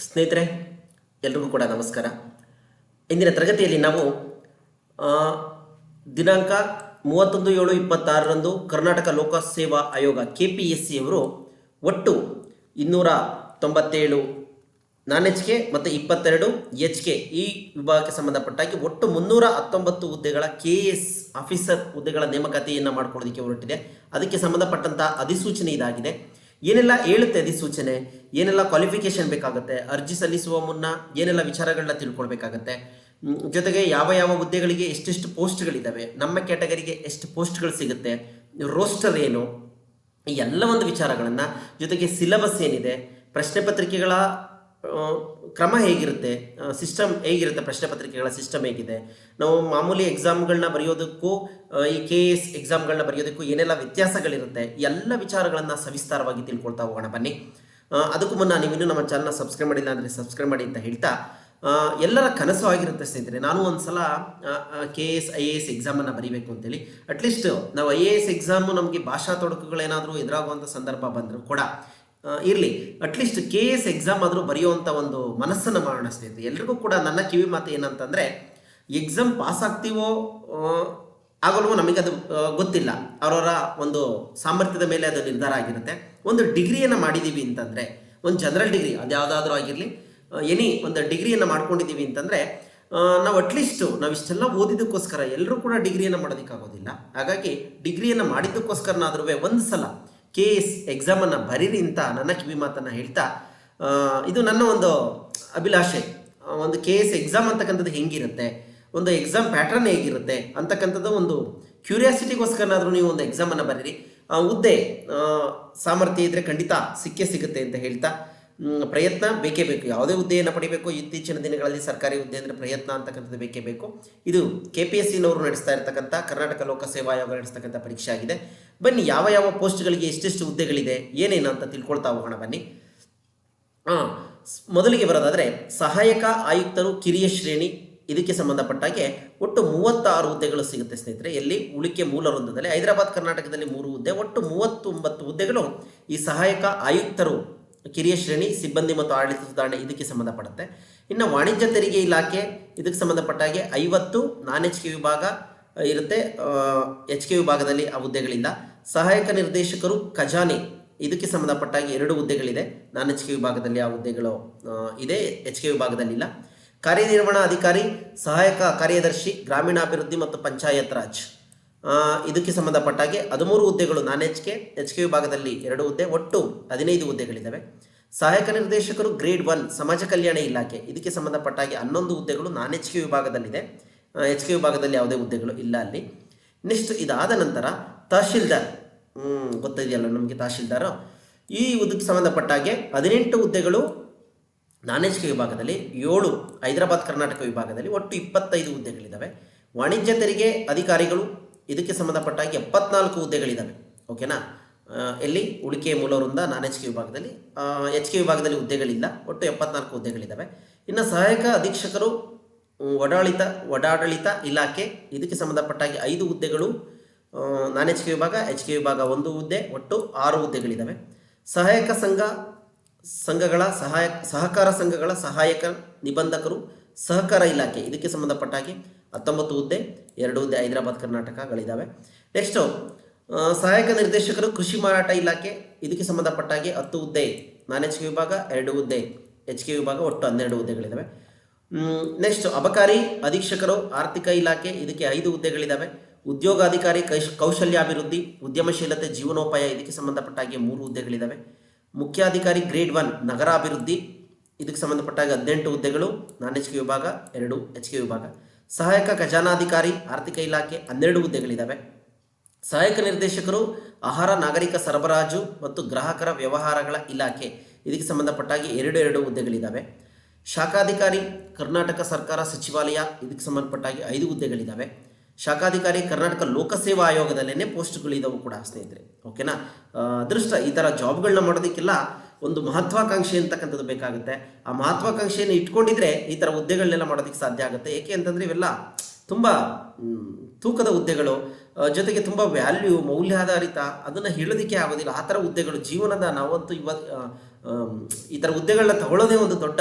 ಸ್ನೇಹಿತರೆ, ಎಲ್ರಿಗೂ ಕೂಡ ನಮಸ್ಕಾರ. ಇಂದಿನ ತರಗತಿಯಲ್ಲಿ ನಾವು ಆ, ದಿನಾಂಕ 31/7/26ರಂದು ಕರ್ನಾಟಕ ಲೋಕಸೇವಾ ಆಯೋಗ KPSC ಅವರು ಒಟ್ಟು 297 ನಾನ್-HK ಮತ್ತು 22 HK ಈ ವಿಭಾಗಕ್ಕೆ ಸಂಬಂಧಪಟ್ಟಾಗಿ ಒಟ್ಟು 319 ಹುದ್ದೆಗಳ KS ಆಫೀಸರ್ ಹುದ್ದೆಗಳ ನೇಮಕಾತಿಯನ್ನು ಮಾಡಿಕೊಳ್ಳೋದಕ್ಕೆ ಹೊರಟಿದೆ. ಅದಕ್ಕೆ ಸಂಬಂಧಪಟ್ಟಂಥ ಅಧಿಸೂಚನೆ ಇದಾಗಿದೆ. ಏನೆಲ್ಲ ಹೇಳುತ್ತೆ ಅಧಿಸೂಚನೆ, ಏನೆಲ್ಲ ಕ್ವಾಲಿಫಿಕೇಷನ್ ಬೇಕಾಗುತ್ತೆ, ಅರ್ಜಿ ಸಲ್ಲಿಸುವ ಮುನ್ನ ಏನೆಲ್ಲ ವಿಚಾರಗಳನ್ನ ತಿಳ್ಕೊಳ್ಬೇಕಾಗತ್ತೆ, ಜೊತೆಗೆ ಯಾವ ಯಾವ ಹುದ್ದೆಗಳಿಗೆ ಎಷ್ಟೆಷ್ಟು ಪೋಸ್ಟ್ಗಳಿದ್ದಾವೆ, ನಮ್ಮ ಕ್ಯಾಟಗರಿಗೆ ಎಷ್ಟು ಪೋಸ್ಟ್ಗಳು ಸಿಗುತ್ತೆ, ರೋಸ್ಟರ್ ಏನು, ಈ ಎಲ್ಲ ಒಂದು ವಿಚಾರಗಳನ್ನು, ಜೊತೆಗೆ ಸಿಲೆಬಸ್ ಏನಿದೆ, ಪ್ರಶ್ನೆ ಪತ್ರಿಕೆಗಳ ಕ್ರಮ ಹೇಗಿರುತ್ತೆ, ಸಿಸ್ಟಮ್ ಹೇಗಿರುತ್ತೆ, ಪ್ರಶ್ನೆ ಪತ್ರಿಕೆಗಳ ಸಿಸ್ಟಮ್ ಹೇಗಿದೆ, ನಾವು ಮಾಮೂಲಿ ಎಕ್ಸಾಮ್ಗಳನ್ನ ಬರೆಯೋದಕ್ಕೂ ಈ KS ಎಕ್ಸಾಮ್ಗಳನ್ನ ಬರೆಯೋದಕ್ಕೂ ಏನೆಲ್ಲ ವ್ಯತ್ಯಾಸಗಳಿರುತ್ತೆ, ಎಲ್ಲ ವಿಚಾರಗಳನ್ನು ಸವಿಸ್ತಾರವಾಗಿ ತಿಳ್ಕೊಳ್ತಾ ಹೋಗೋಣ ಬನ್ನಿ. ಅದಕ್ಕೂ ಮುನ್ನ ನೀವಿನ್ನೂ ನಮ್ಮ ಚಾನಲ್ನ ಸಬ್ಸ್ಕ್ರೈಬ್ ಮಾಡಿಲ್ಲ ಅಂದರೆ ಸಬ್ಸ್ಕ್ರೈಬ್ ಮಾಡಿ ಅಂತ ಹೇಳ್ತಾ, ಎಲ್ಲರ ಕನಸು ಆಗಿರುತ್ತೆ ಸ್ನೇಹಿತರೆ, ನಾನು ಒಂದು ಸಲ KS IAS ಎಕ್ಸಾಮನ್ನು ಬರೀಬೇಕು ಅಂತೇಳಿ. ಅಟ್ಲೀಸ್ಟ್ ನಾವು IAS ಎಕ್ಸಾಮು ನಮಗೆ ಭಾಷಾ ತೊಡಕುಗಳೇನಾದರೂ ಎದುರಾಗುವಂಥ ಸಂದರ್ಭ ಬಂದರೂ ಕೂಡ ಇರಲಿ, ಅಟ್ಲೀಸ್ಟ್ KS ಎಕ್ಸಾಮ್ ಆದರೂ ಬರೆಯುವಂಥ ಒಂದು ಮನಸ್ಸನ್ನು ಮಾಡೋಣ ಸ್ನೇಹಿತರೆ. ಎಲ್ರಿಗೂ ಕೂಡ ನನ್ನ ಕಿವಿ ಮಾತು ಏನಂತಂದರೆ, ಎಕ್ಸಾಮ್ ಪಾಸ್ ಆಗ್ತೀವೋ ಆಗಲ್ವೋ ನಮಗದು ಗೊತ್ತಿಲ್ಲ, ಅವರವರ ಒಂದು ಸಾಮರ್ಥ್ಯದ ಮೇಲೆ ಅದು ನಿರ್ಧಾರ ಆಗಿರುತ್ತೆ. ಒಂದು ಡಿಗ್ರಿಯನ್ನು ಮಾಡಿದ್ದೀವಿ ಅಂತಂದರೆ, ಒಂದು ಜನರಲ್ ಡಿಗ್ರಿ ಅದು ಯಾವುದಾದ್ರೂ ಆಗಿರಲಿ, ಎನಿ ಒಂದು ಡಿಗ್ರಿಯನ್ನು ಮಾಡ್ಕೊಂಡಿದ್ದೀವಿ ಅಂತಂದರೆ, ನಾವು ಅಟ್ಲೀಸ್ಟು ನಾವು ಇಷ್ಟೆಲ್ಲ ಓದಿದ್ದಕ್ಕೋಸ್ಕರ ಎಲ್ಲರೂ ಕೂಡ ಡಿಗ್ರಿಯನ್ನು ಮಾಡೋದಕ್ಕಾಗೋದಿಲ್ಲ. ಹಾಗಾಗಿ ಡಿಗ್ರಿಯನ್ನು ಮಾಡಿದ್ದಕ್ಕೋಸ್ಕರನಾದ್ರೂ ಒಂದು ಸಲ KS ಎಕ್ಸಾಮನ್ನು ಬರೀರಿ ಅಂತ ನನ್ನ ಕಿವಿ ಮಾತನ್ನು ಹೇಳ್ತಾ, ಇದು ನನ್ನ ಒಂದು ಅಭಿಲಾಷೆ. ಒಂದು KS ಎಕ್ಸಾಮ್ ಅಂತಕ್ಕಂಥದ್ದು ಹೆಂಗಿರುತ್ತೆ, ಒಂದು ಎಕ್ಸಾಮ್ ಪ್ಯಾಟರ್ನ್ ಹೇಗಿರುತ್ತೆ ಅಂತಕ್ಕಂಥದ್ದು ಒಂದು ಕ್ಯೂರಿಯಾಸಿಟಿಗೋಸ್ಕರನಾದರೂ ನೀವು ಒಂದು ಎಕ್ಸಾಮನ್ನು ಬರೀರಿ. ಹುದ್ದೆ ಸಾಮರ್ಥ್ಯ ಇದ್ದರೆ ಖಂಡಿತ ಸಿಗುತ್ತೆ ಅಂತ ಹೇಳ್ತಾ, ಪ್ರಯತ್ನ ಬೇಕೇ ಬೇಕು. ಯಾವುದೇ ಹುದ್ದೆಯನ್ನು ಪಡಿಬೇಕು, ಇತ್ತೀಚಿನ ದಿನಗಳಲ್ಲಿ ಸರ್ಕಾರಿ ಹುದ್ದೆ ಅಂದರೆ ಪ್ರಯತ್ನ ಅಂತಕ್ಕಂಥದ್ದು ಬೇಕೇ ಬೇಕು. ಇದು KPSCನವರು ನಡೆಸ್ತಾ ಇರ್ತಕ್ಕಂಥ, ಕರ್ನಾಟಕ ಲೋಕಸೇವಾ ಆಯೋಗ ನಡೆಸ್ತಕ್ಕಂಥ ಪರೀಕ್ಷೆ ಆಗಿದೆ. ಬನ್ನಿ, ಯಾವ ಯಾವ ಪೋಸ್ಟ್ಗಳಿಗೆ ಎಷ್ಟೆಷ್ಟು ಹುದ್ದೆಗಳಿದೆ ಏನೇನು ಅಂತ ತಿಳ್ಕೊಳ್ತಾ ಹೋಗೋಣ ಬನ್ನಿ. ಮೊದಲಿಗೆ ಬರೋದಾದರೆ ಸಹಾಯಕ ಆಯುಕ್ತರು ಕಿರಿಯ ಶ್ರೇಣಿ, ಇದಕ್ಕೆ ಸಂಬಂಧಪಟ್ಟಾಗೆ ಒಟ್ಟು 36 ಹುದ್ದೆಗಳು ಸಿಗುತ್ತೆ ಸ್ನೇಹಿತರೆ. ಎಲ್ಲಿ ಉಳಿಕೆ ಮೂಲ ವೃಂದದಲ್ಲಿ ಹೈದರಾಬಾದ್ ಕರ್ನಾಟಕದಲ್ಲಿ 3 ಹುದ್ದೆ, ಒಟ್ಟು 39 ಹುದ್ದೆಗಳು ಈ ಸಹಾಯಕ ಆಯುಕ್ತರು ಕಿರಿಯ ಶ್ರೇಣಿ ಸಿಬ್ಬಂದಿ ಮತ್ತು ಆಡಳಿತ ಸುಧಾರಣೆ ಇದಕ್ಕೆ ಸಂಬಂಧಪಡುತ್ತೆ. ಇನ್ನು ವಾಣಿಜ್ಯ ತೆರಿಗೆ ಇಲಾಖೆ ಇದಕ್ಕೆ ಸಂಬಂಧಪಟ್ಟಾಗೆ 50 ನಾನ್-HK ವಿಭಾಗ ಇರುತ್ತೆ, HK ವಿಭಾಗದಲ್ಲಿ ಆ ಹುದ್ದೆಗಳಿಲ್ಲ. ಸಹಾಯಕ ನಿರ್ದೇಶಕರು ಖಜಾನೆ ಇದಕ್ಕೆ ಸಂಬಂಧಪಟ್ಟಾಗಿ 2 ಹುದ್ದೆಗಳಿದೆ, ನಾನ್-HK ವಿಭಾಗದಲ್ಲಿ ಆ ಹುದ್ದೆಗಳು ಇದೆ, HK ವಿಭಾಗದಲ್ಲಿಲ್ಲ. ಕಾರ್ಯನಿರ್ವಹಣಾ ಅಧಿಕಾರಿ, ಸಹಾಯಕ ಕಾರ್ಯದರ್ಶಿ ಗ್ರಾಮೀಣಾಭಿವೃದ್ಧಿ ಮತ್ತು ಪಂಚಾಯತ್ ರಾಜ್ ಇದಕ್ಕೆ ಸಂಬಂಧಪಟ್ಟಾಗೆ 13 ಹುದ್ದೆಗಳು ನಾನ್-HK, HK ವಿಭಾಗದಲ್ಲಿ 2 ಹುದ್ದೆ, ಒಟ್ಟು 15 ಹುದ್ದೆಗಳಿದ್ದಾವೆ. ಸಹಾಯಕ ನಿರ್ದೇಶಕರು ಗ್ರೇಡ್ 1 ಸಮಾಜ ಕಲ್ಯಾಣ ಇಲಾಖೆ ಇದಕ್ಕೆ ಸಂಬಂಧಪಟ್ಟಾಗೆ 11 ಹುದ್ದೆಗಳು ನಾನ್-HK ವಿಭಾಗದಲ್ಲಿದೆ, HK ವಿಭಾಗದಲ್ಲಿ ಯಾವುದೇ ಹುದ್ದೆಗಳು ಇಲ್ಲ ಅಲ್ಲಿ. ನೆಕ್ಸ್ಟ್ ಇದಾದ ನಂತರ ತಹಶೀಲ್ದಾರ್, ಗೊತ್ತಿದೆಯಲ್ಲ ನಮಗೆ ತಹಶೀಲ್ದಾರ್, ಈ ಹುದ್ದೆಗೆ ಸಂಬಂಧಪಟ್ಟಾಗೆ 18 ಹುದ್ದೆಗಳು ನಾನ್-HK ವಿಭಾಗದಲ್ಲಿ, 7 ಹೈದರಾಬಾದ್ ಕರ್ನಾಟಕ ವಿಭಾಗದಲ್ಲಿ, ಒಟ್ಟು 25 ಹುದ್ದೆಗಳಿದ್ದಾವೆ. ವಾಣಿಜ್ಯ ತೆರಿಗೆ ಅಧಿಕಾರಿಗಳು ಇದಕ್ಕೆ ಸಂಬಂಧಪಟ್ಟಾಗಿ 74 ಹುದ್ದೆಗಳಿದ್ದಾವೆ. ಓಕೆನಾ, ಎಲ್ಲಿ ಉಳಿಕೆ ಮೂಲವೃಂದ ನಾನ್-HK ವಿಭಾಗದಲ್ಲಿ, HK ವಿಭಾಗದಲ್ಲಿ ಹುದ್ದೆಗಳಿಲ್ಲ, ಒಟ್ಟು 74 ಹುದ್ದೆಗಳಿದ್ದಾವೆ. ಇನ್ನು ಸಹಾಯಕ ಅಧೀಕ್ಷಕರು ಒಡಾಡಳಿತ ಇಲಾಖೆ ಇದಕ್ಕೆ ಸಂಬಂಧಪಟ್ಟಾಗಿ 5 ಹುದ್ದೆಗಳು ನಾನ್-HK ವಿಭಾಗ, HK ವಿಭಾಗ 1 ಹುದ್ದೆ, ಒಟ್ಟು 6 ಹುದ್ದೆಗಳಿದ್ದಾವೆ. ಸಹಾಯಕ ಸಂಘಗಳ ಸಹಕಾರ ಸಂಘಗಳ ಸಹಾಯಕ ನಿಬಂಧಕರು ಸಹಕಾರ ಇಲಾಖೆ ಇದಕ್ಕೆ ಸಂಬಂಧಪಟ್ಟಾಗಿ 19 ಹುದ್ದೆ, 2 ಹುದ್ದೆ ಹೈದರಾಬಾದ್ ಕರ್ನಾಟಕಗಳಿದ್ದಾವೆ. ನೆಕ್ಸ್ಟು ಸಹಾಯಕ ನಿರ್ದೇಶಕರು ಕೃಷಿ ಮಾರಾಟ ಇಲಾಖೆ ಇದಕ್ಕೆ ಸಂಬಂಧಪಟ್ಟಾಗಿ 10 ಹುದ್ದೆ ನಾನ್-HK ವಿಭಾಗ, 2 ಹುದ್ದೆ HK ವಿಭಾಗ, ಒಟ್ಟು 12 ಹುದ್ದೆಗಳಿದ್ದಾವೆ. ನೆಕ್ಸ್ಟ್ ಅಬಕಾರಿ ಅಧೀಕ್ಷಕರು ಆರ್ಥಿಕ ಇಲಾಖೆ ಇದಕ್ಕೆ 5 ಹುದ್ದೆಗಳಿದ್ದಾವೆ. ಉದ್ಯೋಗಾಧಿಕಾರಿ ಕೌಶಲ್ಯಾಭಿವೃದ್ಧಿ ಉದ್ಯಮಶೀಲತೆ ಜೀವನೋಪಾಯ ಇದಕ್ಕೆ ಸಂಬಂಧಪಟ್ಟಾಗಿ 3 ಹುದ್ದೆಗಳಿದ್ದಾವೆ. ಮುಖ್ಯಾಧಿಕಾರಿ ಗ್ರೇಡ್ 1 ನಗರಾಭಿವೃದ್ಧಿ ಇದಕ್ಕೆ ಸಂಬಂಧಪಟ್ಟಾಗ 18 ಹುದ್ದೆಗಳು ನಾನ್-HK ವಿಭಾಗ, 2 HK ವಿಭಾಗ. ಸಹಾಯಕ ಖಜಾನಾಧಿಕಾರಿ ಆರ್ಥಿಕ ಇಲಾಖೆ 12 ಹುದ್ದೆಗಳಿದ್ದಾವೆ. ಸಹಾಯಕ ನಿರ್ದೇಶಕರು ಆಹಾರ ನಾಗರಿಕ ಸರಬರಾಜು ಮತ್ತು ಗ್ರಾಹಕರ ವ್ಯವಹಾರಗಳ ಇಲಾಖೆ ಇದಕ್ಕೆ ಸಂಬಂಧಪಟ್ಟಾಗಿ 2 ಹುದ್ದೆಗಳಿದ್ದಾವೆ. ಶಾಖಾಧಿಕಾರಿ ಕರ್ನಾಟಕ ಸರ್ಕಾರ ಸಚಿವಾಲಯ ಇದಕ್ಕೆ ಸಂಬಂಧಪಟ್ಟಾಗಿ 5 ಹುದ್ದೆಗಳಿದ್ದಾವೆ. ಶಾಖಾಧಿಕಾರಿ ಕರ್ನಾಟಕ ಲೋಕಸೇವಾ ಆಯೋಗದಲ್ಲೇ ಪೋಸ್ಟ್ಗಳಿದ್ದಾವೆ ಕೂಡ ಸ್ನೇಹಿತರೆ. ಓಕೆನಾ, ಅದೃಷ್ಟ ಈ ಥರ ಜಾಬ್ಗಳನ್ನ ಮಾಡೋದಕ್ಕೆಲ್ಲ ಒಂದು ಮಹತ್ವಾಕಾಂಕ್ಷೆ ಅಂತಕ್ಕಂಥದ್ದು ಬೇಕಾಗುತ್ತೆ. ಆ ಮಹತ್ವಾಕಾಂಕ್ಷೆಯನ್ನು ಇಟ್ಕೊಂಡಿದ್ರೆ ಈ ಥರ ಹುದ್ದೆಗಳನ್ನೆಲ್ಲ ಮಾಡೋದಕ್ಕೆ ಸಾಧ್ಯ ಆಗುತ್ತೆ. ಏಕೆ ಅಂತಂದರೆ ಇವೆಲ್ಲ ತುಂಬ ತೂಕದ ಹುದ್ದೆಗಳು, ಜೊತೆಗೆ ತುಂಬ ವ್ಯಾಲ್ಯೂ ಮೌಲ್ಯಾಧಾರಿತ, ಅದನ್ನು ಹೇಳೋದಕ್ಕೆ ಆಗೋದಿಲ್ಲ ಆ ಥರ ಹುದ್ದೆಗಳು. ಜೀವನದ ನಾವಂತೂ ಈ ಥರ ಹುದ್ದೆಗಳನ್ನ ತಗೊಳ್ಳೋದೇ ಒಂದು ದೊಡ್ಡ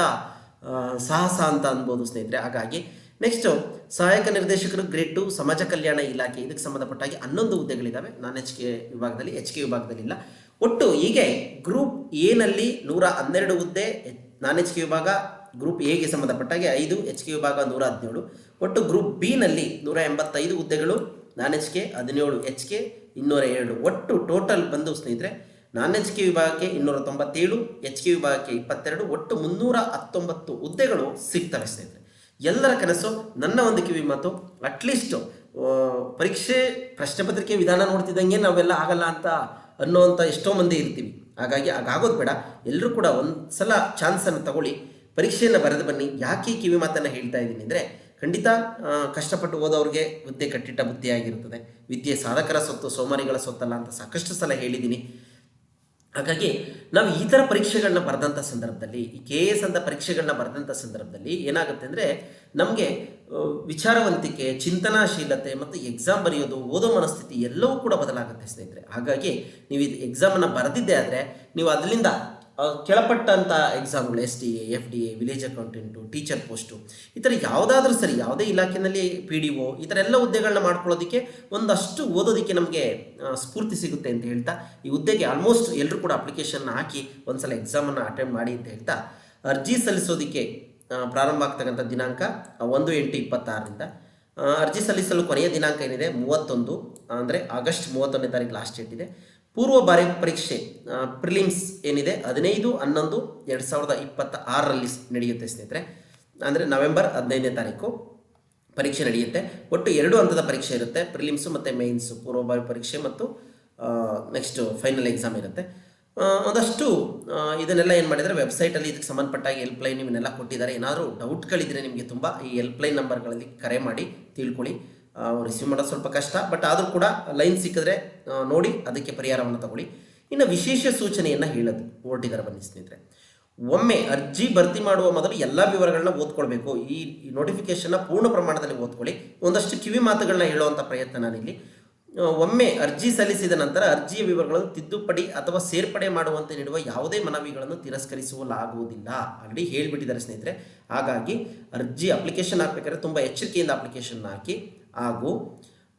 ಸಾಹಸ ಅಂತ ಅನ್ಬೋದು ಸ್ನೇಹಿತರೆ. ಹಾಗಾಗಿ ನೆಕ್ಸ್ಟು ಸಹಾಯಕ ನಿರ್ದೇಶಕರು ಗ್ರೇಡ್ 2 ಸಮಾಜ ಕಲ್ಯಾಣ ಇಲಾಖೆ, ಇದಕ್ಕೆ ಸಂಬಂಧಪಟ್ಟಾಗಿ 11 ಹುದ್ದೆಗಳಿದ್ದಾವೆ. ನಾನ್ ಎಚ್ ಕೆ ವಿಭಾಗದಲ್ಲಿ, ಎಚ್ ಕೆ ವಿಭಾಗದಲ್ಲಿ ಇಲ್ಲ. ಒಟ್ಟು ಹೀಗೆ ಗ್ರೂಪ್ ಎನಲ್ಲಿ 112 ಹುದ್ದೆ, ನಾನ್ ಎಚ್ ಕೆ ವಿಭಾಗ ಗ್ರೂಪ್ ಎಗೆ ಸಂಬಂಧಪಟ್ಟಾಗಿ 5, ಎಚ್ ಕೆ ವಿಭಾಗ 117. ಒಟ್ಟು ಗ್ರೂಪ್ ಬಿ ನಲ್ಲಿ 185 ಹುದ್ದೆಗಳು, ನಾನ್ ಎಚ್ ಕೆ 17, ಎಚ್ ಕೆ 202. ಒಟ್ಟು ಟೋಟಲ್ ಬಂದು ಸ್ನೇಹಿತರೆ ನಾನ್ ಎಚ್ ಕೆ ವಿಭಾಗಕ್ಕೆ 297, ಎಚ್ ಕೆ ವಿಭಾಗಕ್ಕೆ 22, ಒಟ್ಟು 319 ಹುದ್ದೆಗಳು ಸಿಗ್ತವೆ ಸ್ನೇಹಿತರೆ. ಎಲ್ಲರ ಕನಸು, ನನ್ನ ಒಂದು ಕಿವಿ ಮಾತು, ಅಟ್ಲೀಸ್ಟು ಪರೀಕ್ಷೆ ಪ್ರಶ್ನೆ ಪತ್ರಿಕೆ ವಿಧಾನ ನೋಡ್ತಿದ್ದಂಗೆ ನಾವೆಲ್ಲ ಆಗಲ್ಲ ಅಂತ ಅನ್ನೋವಂಥ ಎಷ್ಟೋ ಮಂದಿ ಇರ್ತೀವಿ. ಹಾಗಾಗಿ ಆಗೋದು ಬೇಡ. ಎಲ್ಲರೂ ಕೂಡ ಒಂದು ಸಲ ಚಾನ್ಸನ್ನು ತಗೊಳ್ಳಿ, ಪರೀಕ್ಷೆಯನ್ನು ಬರೆದು ಬನ್ನಿ. ಯಾಕೆ ಕಿವಿ ಮಾತನ್ನು ಹೇಳ್ತಾ ಇದ್ದೀನಿ ಅಂದರೆ, ಖಂಡಿತ ಕಷ್ಟಪಟ್ಟು ಓದೋರಿಗೆ ವಿದ್ಯೆ ಕಟ್ಟಿಟ್ಟ ಬುದ್ಧಿಯಾಗಿರುತ್ತದೆ. ವಿದ್ಯೆ ಸಾಧಕರ ಸೊತ್ತು, ಸೋಮಾರಿಗಳ ಸೊತ್ತಲ್ಲ ಅಂತ ಸಾಕಷ್ಟು ಸಲ ಹೇಳಿದ್ದೀನಿ. ಹಾಗಾಗಿ ನಾವು ಈ ಥರ ಪರೀಕ್ಷೆಗಳನ್ನ ಬರೆದಂಥ ಸಂದರ್ಭದಲ್ಲಿ, ಈ KS ಅಂತ ಪರೀಕ್ಷೆಗಳನ್ನ ಬರೆದಂಥ ಸಂದರ್ಭದಲ್ಲಿ ಏನಾಗುತ್ತೆ ಅಂದರೆ, ನಮಗೆ ವಿಚಾರವಂತಿಕೆ, ಚಿಂತನಾಶೀಲತೆ ಮತ್ತು ಎಕ್ಸಾಮ್ ಬರೆಯೋದು, ಓದೋ ಮನಸ್ಥಿತಿ ಎಲ್ಲವೂ ಕೂಡ ಬದಲಾಗುತ್ತೆ ಸ್ನೇಹಿತರೆ. ಹಾಗಾಗಿ ನೀವು ಇದು ಎಕ್ಸಾಮನ್ನು ಬರೆದಿದ್ದೇ ಆದರೆ ನೀವು ಅದರಿಂದ ಕೆಳಪಟ್ಟಂಥ ಎಕ್ಸಾಮ್ಗಳು SDA, FDA, village accountant, teacher post, ಈ ಥರ ಯಾವುದಾದ್ರೂ ಸರಿ, ಯಾವುದೇ ಇಲಾಖೆಯಲ್ಲಿ PDO, ಈ ಥರ ಎಲ್ಲ ಹುದ್ದೆಗಳನ್ನ ಮಾಡ್ಕೊಳ್ಳೋದಕ್ಕೆ ಒಂದಷ್ಟು ಓದೋದಕ್ಕೆ ನಮಗೆ ಸ್ಫೂರ್ತಿ ಸಿಗುತ್ತೆ ಅಂತ ಹೇಳ್ತಾ, ಈ ಹುದ್ದೆಗೆ ಆಲ್ಮೋಸ್ಟ್ ಎಲ್ಲರೂ ಕೂಡ ಅಪ್ಲಿಕೇಶನ್ ಹಾಕಿ ಒಂದ್ಸಲ ಎಕ್ಸಾಮನ್ನು ಅಟೆಂಡ್ ಮಾಡಿ ಅಂತ ಹೇಳ್ತಾ, ಅರ್ಜಿ ಸಲ್ಲಿಸೋದಕ್ಕೆ ಪ್ರಾರಂಭ ಆಗ್ತಕ್ಕಂಥ ದಿನಾಂಕ 1/8/26ರಿಂದ. ಅರ್ಜಿ ಸಲ್ಲಿಸಲು ಕೊನೆಯ ದಿನಾಂಕ ಏನಿದೆ 31, ಅಂದರೆ ಆಗಸ್ಟ್ 31ನೇ ತಾರೀಕು ಲಾಸ್ಟ್ ಡೇಟ್ ಇದೆ. ಪೂರ್ವ ಬಾರಿ ಪರೀಕ್ಷೆ ಪ್ರಿಲಿಮ್ಸ್ ಏನಿದೆ 15/11/2026ರಲ್ಲಿ ನಡೆಯುತ್ತೆ ಸ್ನೇಹಿತರೆ. ಅಂದರೆ ನವೆಂಬರ್ 15ನೇ ತಾರೀಕು ಪರೀಕ್ಷೆ ನಡೆಯುತ್ತೆ. ಒಟ್ಟು 2 ಹಂತದ ಪರೀಕ್ಷೆ ಇರುತ್ತೆ, ಪ್ರಿಲಿಮ್ಸು ಮತ್ತು ಮೇನ್ಸು, ಪೂರ್ವ ಬಾರಿ ಪರೀಕ್ಷೆ ಮತ್ತು ನೆಕ್ಸ್ಟ್ ಫೈನಲ್ ಎಕ್ಸಾಮ್ ಇರುತ್ತೆ. ಒಂದಷ್ಟು ಇದನ್ನೆಲ್ಲ ಏನು ಮಾಡಿದರೆ, ವೆಬ್ಸೈಟಲ್ಲಿ ಇದಕ್ಕೆ ಸಂಬಂಧಪಟ್ಟಾಗಿ ಹೆಲ್ಪ್ಲೈನ್ ಇವನ್ನೆಲ್ಲ ಕೊಟ್ಟಿದ್ದಾರೆ. ಏನಾದರೂ ಡೌಟ್ಗಳಿದ್ರೆ ನಿಮಗೆ ತುಂಬ ಈ ಹೆಲ್ಪ್ಲೈನ್ ನಂಬರ್ಗಳಲ್ಲಿ ಕರೆ ಮಾಡಿ ತಿಳ್ಕೊಳ್ಳಿ. ರಿಸೀವ್ ಮಾಡೋದು ಸ್ವಲ್ಪ ಕಷ್ಟ, ಬಟ್ ಆದರೂ ಕೂಡ ಲೈನ್ ಸಿಕ್ಕಿದ್ರೆ ನೋಡಿ ಅದಕ್ಕೆ ಪರಿಹಾರವನ್ನು ತಗೊಳ್ಳಿ. ಇನ್ನು ವಿಶೇಷ ಸೂಚನೆಯನ್ನು ಹೊರಟಿದ್ದಾರೆ ಬನ್ನಿ ಸ್ನೇಹಿತರೆ. ಒಮ್ಮೆ ಅರ್ಜಿ ಭರ್ತಿ ಮಾಡುವ ಮೊದಲು ಎಲ್ಲ ವಿವರಗಳನ್ನ ಓದ್ಕೊಳ್ಬೇಕು. ಈ ನೋಟಿಫಿಕೇಶನ್ನ ಪೂರ್ಣ ಪ್ರಮಾಣದಲ್ಲಿ ಓದ್ಕೊಳ್ಳಿ. ಒಂದಷ್ಟು ಕಿವಿ ಮಾತುಗಳನ್ನ ಹೇಳುವಂಥ ಪ್ರಯತ್ನ ನಾನಿಲ್ಲಿ. ಒಮ್ಮೆ ಅರ್ಜಿ ಸಲ್ಲಿಸಿದ ನಂತರ ಅರ್ಜಿಯ ವಿವರಗಳನ್ನು ತಿದ್ದುಪಡಿ ಅಥವಾ ಸೇರ್ಪಡೆ ಮಾಡುವಂತೆ ನೀಡುವ ಯಾವುದೇ ಮನವಿಗಳನ್ನು ತಿರಸ್ಕರಿಸಲಾಗುವುದಿಲ್ಲ. ಆಲ್ರೆಡಿ ಹೇಳಿಬಿಟ್ಟಿದ್ದಾರೆ ಸ್ನೇಹಿತರೆ. ಹಾಗಾಗಿ ಅರ್ಜಿ ಅಪ್ಲಿಕೇಶನ್ ಹಾಕಬೇಕಾದ್ರೆ ತುಂಬ ಎಚ್ಚರಿಕೆಯಿಂದ ಅಪ್ಲಿಕೇಶನ್ ಹಾಕಿ. ಹಾಗೂ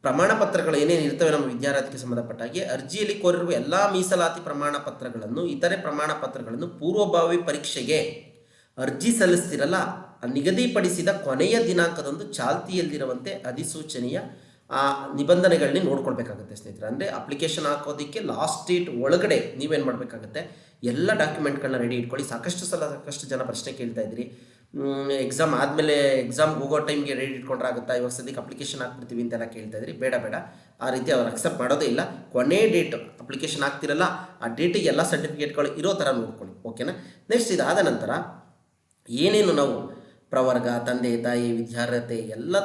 ಪ್ರಮಾಣ ಪತ್ರಗಳು ಏನೇನು ಇರ್ತವೆ ನಮ್ಮ ವಿದ್ಯಾರ್ಥಿಗೆ ಸಂಬಂಧಪಟ್ಟಾಗಿ, ಅರ್ಜಿಯಲ್ಲಿ ಕೋರಿರುವ ಎಲ್ಲ ಮೀಸಲಾತಿ ಪ್ರಮಾಣ ಪತ್ರಗಳನ್ನು, ಇತರೆ ಪ್ರಮಾಣ ಪತ್ರಗಳನ್ನು ಪೂರ್ವಭಾವಿ ಪರೀಕ್ಷೆಗೆ ಅರ್ಜಿ ಸಲ್ಲಿಸ್ತಿರಲ್ಲ ನಿಗದಿಪಡಿಸಿದ ಕೊನೆಯ ದಿನಾಂಕದಂದು ಚಾಲ್ತಿಯಲ್ಲಿರುವಂತೆ ಅಧಿಸೂಚನೆಯ ನಿಬಂಧನೆಗಳನ್ನೇ ನೋಡ್ಕೊಳ್ಬೇಕಾಗುತ್ತೆ ಸ್ನೇಹಿತರೆ. ಅಂದರೆ ಅಪ್ಲಿಕೇಶನ್ ಹಾಕೋದಕ್ಕೆ ಲಾಸ್ಟ್ ಡೇಟ್ ಒಳಗಡೆ ನೀವೇನು ಮಾಡಬೇಕಾಗುತ್ತೆ, ಎಲ್ಲ ಡಾಕ್ಯುಮೆಂಟ್ಗಳನ್ನ ರೆಡಿ ಇಟ್ಕೊಳ್ಳಿ. ಸಾಕಷ್ಟು ಜನ ಪ್ರಶ್ನೆ ಕೇಳ್ತಾ ಇದ್ದೀರಿ, ಎಕ್ಸಾಮ್ ಆದಮೇಲೆ ಎಕ್ಸಾಮ್ಗೆ ಹೋಗೋ ಟೈಮ್ಗೆ ರೆಡಿ ಇಟ್ಕೊಂಡ್ರಾಗುತ್ತಾ, ಇವಾಗ ಸದ್ಯಕ್ಕೆ ಅಪ್ಲಿಕೇಶನ್ ಹಾಕ್ಬಿಡ್ತೀವಿ ಅಂತೆಲ್ಲ ಕೇಳ್ತಾ ಇದ್ದೀರಿ. ಬೇಡ, ಆ ರೀತಿ ಅವ್ರು ಅಕ್ಸೆಪ್ಟ್ ಮಾಡೋದೇ ಇಲ್ಲ. ಕೊನೆ ಡೇಟ್ ಅಪ್ಲಿಕೇಶನ್ ಹಾಕ್ತಿರಲ್ಲ ಆ ಡೇಟಿಗೆ ಎಲ್ಲ ಸರ್ಟಿಫಿಕೇಟ್ಗಳು ಇರೋ ಥರ ನೋಡ್ಕೊಳ್ಳಿ, ಓಕೆನಾ. ನೆಕ್ಸ್ಟ್ ಇದಾದ ನಂತರ ಏನೇನು ನಾವು ಪ್ರವರ್ಗ, ತಂದೆ ತಾಯಿ, ವಿದ್ಯಾರ್ಹತೆ ಎಲ್ಲ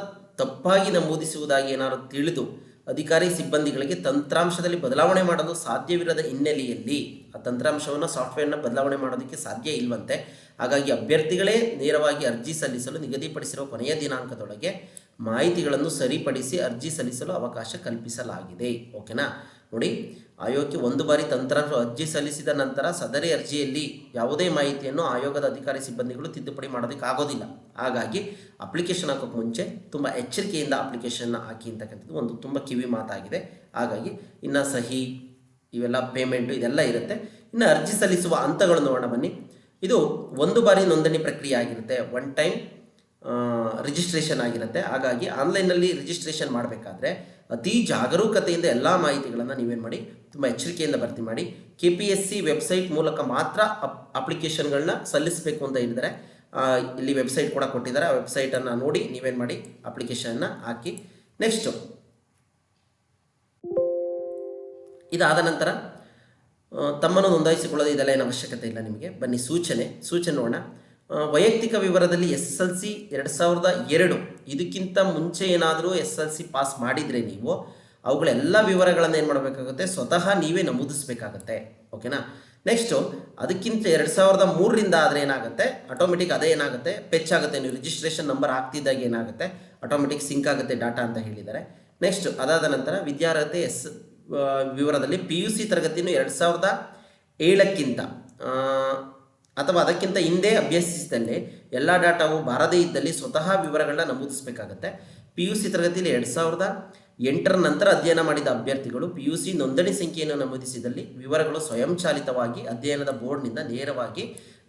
ತಪ್ಪಾಗಿ ನಮೂದಿಸುವುದಾಗಿ ಏನಾದರೂ ತಿಳಿದು ಅಧಿಕಾರಿ ಸಿಬ್ಬಂದಿಗಳಿಗೆ ತಂತ್ರಾಂಶದಲ್ಲಿ ಬದಲಾವಣೆ ಮಾಡಲು ಸಾಧ್ಯವಿರದ ಹಿನ್ನೆಲೆಯಲ್ಲಿ ಆ ತಂತ್ರಾಂಶವನ್ನು, ಸಾಫ್ಟ್ವೇರ್ನ ಬದಲಾವಣೆ ಮಾಡೋದಕ್ಕೆ ಸಾಧ್ಯ ಇಲ್ವಂತೆ. ಹಾಗಾಗಿ ಅಭ್ಯರ್ಥಿಗಳೇ ನೇರವಾಗಿ ಅರ್ಜಿ ಸಲ್ಲಿಸಲು ನಿಗದಿಪಡಿಸಿರುವ ಕೊನೆಯ ದಿನಾಂಕದೊಳಗೆ ಮಾಹಿತಿಗಳನ್ನು ಸರಿಪಡಿಸಿ ಅರ್ಜಿ ಸಲ್ಲಿಸಲು ಅವಕಾಶ ಕಲ್ಪಿಸಲಾಗಿದೆ, ಓಕೆನಾ. ನೋಡಿ, ಆಯೋಗಕ್ಕೆ ಒಂದು ಬಾರಿ ತಂತ್ರಾಂಶ ಅರ್ಜಿ ಸಲ್ಲಿಸಿದ ನಂತರ ಸದರಿ ಅರ್ಜಿಯಲ್ಲಿ ಯಾವುದೇ ಮಾಹಿತಿಯನ್ನು ಆಯೋಗದ ಅಧಿಕಾರಿ ಸಿಬ್ಬಂದಿಗಳು ತಿದ್ದುಪಡಿ ಮಾಡೋದಕ್ಕೆ ಆಗೋದಿಲ್ಲ. ಹಾಗಾಗಿ ಅಪ್ಲಿಕೇಶನ್ ಹಾಕೋಕ್ಕೆ ಮುಂಚೆ ತುಂಬ ಎಚ್ಚರಿಕೆಯಿಂದ ಅಪ್ಲಿಕೇಶನ್ನ ಹಾಕಿ ಅಂತಕ್ಕಂಥದ್ದು ಒಂದು ತುಂಬ ಕಿವಿ ಮಾತಾಗಿದೆ. ಹಾಗಾಗಿ ಇನ್ನು ಸಹಿ, ಇವೆಲ್ಲ ಪೇಮೆಂಟು ಇದೆಲ್ಲ ಇರುತ್ತೆ. ಇನ್ನು ಅರ್ಜಿ ಸಲ್ಲಿಸುವ ಹಂತಗಳು ನೋಡೋಣ ಬನ್ನಿ. ಇದು ಒಂದು ಬಾರಿ ನೋಂದಣಿ ಪ್ರಕ್ರಿಯೆ ಆಗಿರುತ್ತೆ, ಒನ್ ಟೈಮ್ ರಿಜಿಸ್ಟ್ರೇಷನ್ ಆಗಿರುತ್ತೆ. ಹಾಗಾಗಿ ಆನ್ಲೈನಲ್ಲಿ ರಿಜಿಸ್ಟ್ರೇಷನ್ ಮಾಡಬೇಕಾದ್ರೆ ಅತಿ ಜಾಗರೂಕತೆಯಿಂದ ಎಲ್ಲ ಮಾಹಿತಿಗಳನ್ನು ನೀವೇನು ಮಾಡಿ, ತುಂಬ ಎಚ್ಚರಿಕೆಯಿಂದ ಭರ್ತಿ ಮಾಡಿ. KPSC ವೆಬ್ಸೈಟ್ ಮೂಲಕ ಮಾತ್ರ ಅಪ್ಲಿಕೇಶನ್ಗಳನ್ನ ಸಲ್ಲಿಸಬೇಕು ಅಂತ ಹೇಳಿದರೆ ಇಲ್ಲಿ ವೆಬ್ಸೈಟ್ ಕೂಡ ಕೊಟ್ಟಿದ್ದಾರೆ. ಆ ವೆಬ್ಸೈಟನ್ನು ನೋಡಿ ನೀವೇನು ಮಾಡಿ ಅಪ್ಲಿಕೇಶನ್ನ ಹಾಕಿ. ನೆಕ್ಸ್ಟು ಇದಾದ ನಂತರ ತಮ್ಮನ್ನು ನೋಂದಾಯಿಸಿಕೊಳ್ಳೋದು ಇದೆಲ್ಲ ಏನು ಅವಶ್ಯಕತೆ ಇಲ್ಲ ನಿಮಗೆ. ಬನ್ನಿ ಸೂಚನೆ ನೋಡೋಣ. ವೈಯಕ್ತಿಕ ವಿವರದಲ್ಲಿ SSLC 2002 ಇದಕ್ಕಿಂತ ಮುಂಚೆ ಏನಾದರೂ SSLC ಪಾಸ್ ಮಾಡಿದರೆ ನೀವು ಅವುಗಳೆಲ್ಲ ವಿವರಗಳನ್ನು ಏನು ಮಾಡಬೇಕಾಗುತ್ತೆ, ಸ್ವತಃ ನೀವೇ ನಮೂದಿಸಬೇಕಾಗತ್ತೆ, ಓಕೆನಾ. ನೆಕ್ಸ್ಟು ಅದಕ್ಕಿಂತ 2003ರಿಂದ ಆದರೆ ಏನಾಗುತ್ತೆ, ಆಟೋಮೆಟಿಕ್ ಅದೇ ಏನಾಗುತ್ತೆ ಪೆಚ್ ಆಗುತ್ತೆ. ನೀವು ರಿಜಿಸ್ಟ್ರೇಷನ್ ನಂಬರ್ ಹಾಕ್ತಿದ್ದಾಗ ಏನಾಗುತ್ತೆ, ಆಟೋಮೆಟಿಕ್ ಸಿಂಕ್ ಆಗುತ್ತೆ ಡಾಟಾ ಅಂತ ಹೇಳಿದ್ದಾರೆ. ನೆಕ್ಸ್ಟ್ ಅದಾದ ನಂತರ ವಿದ್ಯಾರ್ಹತೆ ವಿವರದಲ್ಲಿ PUC ತರಗತಿಯನ್ನು 2007ಕ್ಕಿಂತ ಅಥವಾ ಅದಕ್ಕಿಂತ ಹಿಂದೆ ಅಭ್ಯಸಿಸಿದಲ್ಲಿ ಎಲ್ಲ ಡಾಟಾವು ಬಾರದೇ ಇದ್ದಲ್ಲಿ ಸ್ವತಃ ವಿವರಗಳನ್ನ ನಮೂದಿಸಬೇಕಾಗತ್ತೆ. PUC ತರಗತಿಯಲ್ಲಿ 2008ರ ನಂತರ ಅಧ್ಯಯನ ಮಾಡಿದ ಅಭ್ಯರ್ಥಿಗಳು PUC ನೋಂದಣಿ ಸಂಖ್ಯೆಯನ್ನು ನಮೂದಿಸಿದಲ್ಲಿ ವಿವರಗಳು ಸ್ವಯಂಚಾಲಿತವಾಗಿ ಅಧ್ಯಯನದ ಬೋರ್ಡ್ನಿಂದ ನೇರವಾಗಿ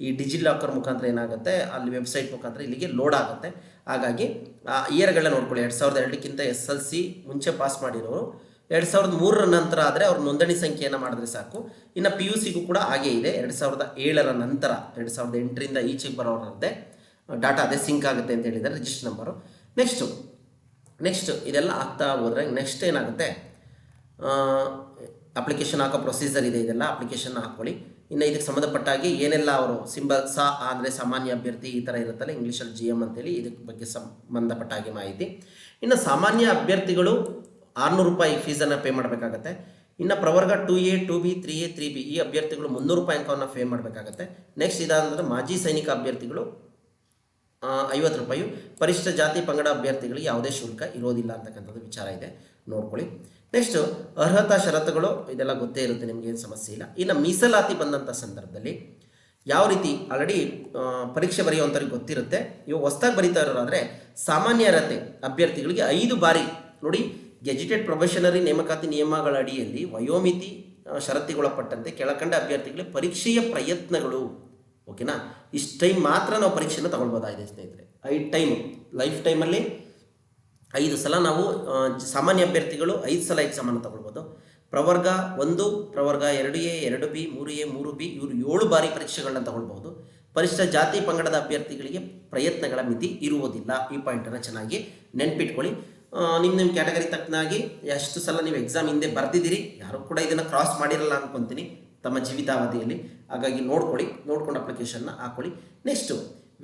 ಈ ಡಿಜಿಲಾಕರ್ ಮುಖಾಂತರ ಏನಾಗುತ್ತೆ, ಅಲ್ಲಿ ವೆಬ್ಸೈಟ್ ಮುಖಾಂತರ ಇಲ್ಲಿಗೆ ಲೋಡ್ ಆಗುತ್ತೆ. ಹಾಗಾಗಿ ಆ ಇಯರ್ಗಳನ್ನ ನೋಡ್ಕೊಳ್ಳಿ. 2002ಕ್ಕಿಂತ SLC ಮುಂಚೆ ಪಾಸ್ ಮಾಡಿರೋರು, 2003ರ ನಂತರ ಆದರೆ ಅವ್ರ ನೋಂದಣಿ ಸಂಖ್ಯೆಯನ್ನು ಮಾಡಿದ್ರೆ ಸಾಕು. ಇನ್ನು PUCಗೂ ಕೂಡ ಹಾಗೇ ಇದೆ. 2007ರ ನಂತರ 2008ರಿಂದ ಈಚೆಗೆ ಬರೋರದ್ದೇ ಡಾಟಾ ಅದೇ ಸಿಂಕ್ ಆಗುತ್ತೆ ಅಂತ ಹೇಳಿದ್ದಾರೆ, ರಿಜಿಸ್ಟರ್ ನಂಬರು. ನೆಕ್ಸ್ಟ್ ಇದೆಲ್ಲ ಆಗ್ತಾ ಹೋದರೆ ನೆಕ್ಸ್ಟ್ ಏನಾಗುತ್ತೆ, ಅಪ್ಲಿಕೇಶನ್ ಹಾಕೋ ಪ್ರೊಸೀಜರ್ ಇದೆ. ಇದೆಲ್ಲ ಅಪ್ಲಿಕೇಶನ್ ಹಾಕ್ಕೊಳ್ಳಿ. ಇನ್ನು ಇದಕ್ಕೆ ಸಂಬಂಧಪಟ್ಟಾಗಿ ಏನೆಲ್ಲ ಅವರು ಅಂದರೆ ಸಾಮಾನ್ಯ ಅಭ್ಯರ್ಥಿ ಈ ಥರ ಇರುತ್ತಲ್ಲ, ಇಂಗ್ಲೀಷಲ್ಲಿ GM ಅಂತೇಳಿ, ಇದಕ್ಕೆ ಬಗ್ಗೆ ಸಂಬಂಧಪಟ್ಟ ಹಾಗೆ ಮಾಹಿತಿ. ಇನ್ನು ಸಾಮಾನ್ಯ ಅಭ್ಯರ್ಥಿಗಳು 600 ರೂಪಾಯಿ ಫೀಸನ್ನು ಪೇ ಮಾಡಬೇಕಾಗತ್ತೆ. ಇನ್ನು ಪ್ರವರ್ಗ 2A 2B 3A 3B ಈ ಅಭ್ಯರ್ಥಿಗಳು 300 ರೂಪಾಯಿ ಅಂಕವನ್ನು ಪೇ ಮಾಡಬೇಕಾಗತ್ತೆ. ನೆಕ್ಸ್ಟ್ ಇದಾದರೆ ಮಾಜಿ ಸೈನಿಕ ಅಭ್ಯರ್ಥಿಗಳು 50 ರೂಪಾಯಿ. ಪರಿಶಿಷ್ಟ ಜಾತಿ ಪಂಗಡ ಅಭ್ಯರ್ಥಿಗಳಿಗೆ ಯಾವುದೇ ಶುಲ್ಕ ಇರೋದಿಲ್ಲ ಅಂತಕ್ಕಂಥದ್ದು ವಿಚಾರ ಇದೆ, ನೋಡ್ಕೊಳ್ಳಿ. ನೆಕ್ಸ್ಟು ಅರ್ಹತಾ ಷರತ್ತುಗಳು, ಇದೆಲ್ಲ ಗೊತ್ತೇ ಇರುತ್ತೆ, ನಿಮಗೆ ಏನು ಸಮಸ್ಯೆ ಇಲ್ಲ. ಇನ್ನು ಮೀಸಲಾತಿ ಬಂದಂಥ ಸಂದರ್ಭದಲ್ಲಿ ಯಾವ ರೀತಿ ಆಲ್ರೆಡಿ ಪರೀಕ್ಷೆ ಬರೆಯುವಂಥವ್ರಿಗೆ ಗೊತ್ತಿರುತ್ತೆ. ಇವು ಹೊಸದಾಗಿ ಬರೀತಾ ಇರೋರಾದರೆ ಸಾಮಾನ್ಯ ಅರ್ಹತೆ ಅಭ್ಯರ್ಥಿಗಳಿಗೆ 5 ಬಾರಿ ನೋಡಿ, ಗೆಜೆಟೆಡ್ ಪ್ರೊಬೆಷನರಿ ನೇಮಕಾತಿ ನಿಯಮಗಳ ಅಡಿಯಲ್ಲಿ ವಯೋಮಿತಿ ಷರತ್ತಿಗೊಳಪಟ್ಟಂತೆ ಕೆಳಕಂಡ ಅಭ್ಯರ್ಥಿಗಳಿಗೆ ಪರೀಕ್ಷೆಯ ಪ್ರಯತ್ನಗಳು, ಓಕೆನಾ, ಇಷ್ಟು ಟೈಮ್ ಮಾತ್ರ ನಾವು ಪರೀಕ್ಷೆನ ತಗೊಳ್ಬೋದಾಗಿದೆ ಸ್ನೇಹಿತರೆ. 5 ಟೈಮು, ಲೈಫ್ ಟೈಮಲ್ಲಿ 5 ಸಲ ನಾವು ಸಾಮಾನ್ಯ ಅಭ್ಯರ್ಥಿಗಳು 5 ಸಲ ಎಕ್ಸಾಮನ್ನು ತಗೊಳ್ಬೋದು. ಪ್ರವರ್ಗ 1, ಪ್ರವರ್ಗ 2A 2B 3A 3B ಇವರು 7 ಬಾರಿ ಪರೀಕ್ಷೆಗಳನ್ನ ತಗೊಳ್ಬೋದು. ಪರಿಶಿಷ್ಟ ಜಾತಿ ಪಂಗಡದ ಅಭ್ಯರ್ಥಿಗಳಿಗೆ ಪ್ರಯತ್ನಗಳ ಮಿತಿ ಇರುವುದಿಲ್ಲ. ಈ ಪಾಯಿಂಟನ್ನು ಚೆನ್ನಾಗಿ ನೆನ್ಪಿಟ್ಕೊಳ್ಳಿ. ನಿಮ್ಮ ಕ್ಯಾಟಗರಿ ತಕ್ಕನಾಗಿ ಎಷ್ಟು ಸಲ ನೀವು ಎಕ್ಸಾಮ್ ಹಿಂದೆ ಬರೆದಿದ್ದೀರಿ, ಯಾರು ಕೂಡ ಇದನ್ನು ಕ್ರಾಸ್ ಮಾಡಿರಲ್ಲ ಅಂದ್ಕೊತೀನಿ ತಮ್ಮ ಜೀವಿತಾವಧಿಯಲ್ಲಿ. ಹಾಗಾಗಿ ನೋಡ್ಕೊಂಡು ಅಪ್ಲಿಕೇಶನ್ನ ಹಾಕ್ಕೊಳ್ಳಿ. ನೆಕ್ಸ್ಟು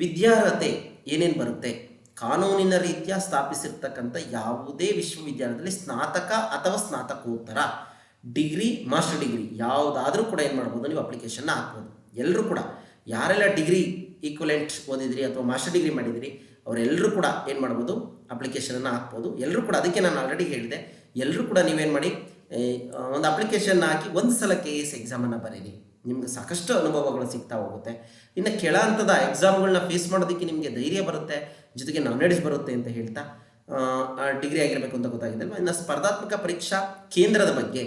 ವಿದ್ಯಾರ್ಹತೆ ಏನೇನು ಬರುತ್ತೆ, ಕಾನೂನಿನ ರೀತಿಯ ಸ್ಥಾಪಿಸಿರ್ತಕ್ಕಂಥ ಯಾವುದೇ ವಿಶ್ವವಿದ್ಯಾಲಯದಲ್ಲಿ ಸ್ನಾತಕ ಅಥವಾ ಸ್ನಾತಕೋತ್ತರ ಡಿಗ್ರಿ, ಮಾಸ್ಟರ್ ಡಿಗ್ರಿ ಯಾವುದಾದ್ರೂ ಕೂಡ ಏನು ಮಾಡ್ಬೋದು, ನೀವು ಅಪ್ಲಿಕೇಶನ್ನ ಹಾಕ್ಬೋದು. ಎಲ್ಲರೂ ಕೂಡ ಯಾರೆಲ್ಲ ಡಿಗ್ರಿ ಈಕ್ವಲೆಂಟ್ ಓದಿದ್ರಿ ಅಥವಾ ಮಾಸ್ಟರ್ ಡಿಗ್ರಿ ಮಾಡಿದಿರಿ ಅವರೆಲ್ಲರೂ ಕೂಡ ಏನು ಮಾಡ್ಬೋದು, ಅಪ್ಲಿಕೇಶನನ್ನು ಹಾಕ್ಬೋದು. ಎಲ್ಲರೂ ಕೂಡ, ಅದಕ್ಕೆ ನಾನು ಆಲ್ರೆಡಿ ಹೇಳಿದೆ, ಎಲ್ಲರೂ ಕೂಡ ನೀವೇನು ಮಾಡಿ ಒಂದು ಅಪ್ಲಿಕೇಶನ್ ಹಾಕಿ ಒಂದು ಸಲ KS ಎಕ್ಸಾಮನ್ನು ಬರೀರಿ, ನಿಮ್ಗೆ ಸಾಕಷ್ಟು ಅನುಭವಗಳು ಸಿಗ್ತಾ ಹೋಗುತ್ತೆ. ಇನ್ನು ಕೆಳ ಹಂತದ ಎಕ್ಸಾಮ್ಗಳನ್ನ ಫೇಸ್ ಮಾಡೋದಕ್ಕೆ ನಿಮಗೆ ಧೈರ್ಯ ಬರುತ್ತೆ, ಜೊತೆಗೆ ನಾಲೆಡ್ಜ್ ಬರುತ್ತೆ ಅಂತ ಹೇಳ್ತಾ ಡಿಗ್ರಿ ಆಗಿರಬೇಕು ಅಂತ ಗೊತ್ತಾಗಿದ್ದಲ್ವ. ಇನ್ನು ಸ್ಪರ್ಧಾತ್ಮಕ ಪರೀಕ್ಷಾ ಕೇಂದ್ರದ ಬಗ್ಗೆ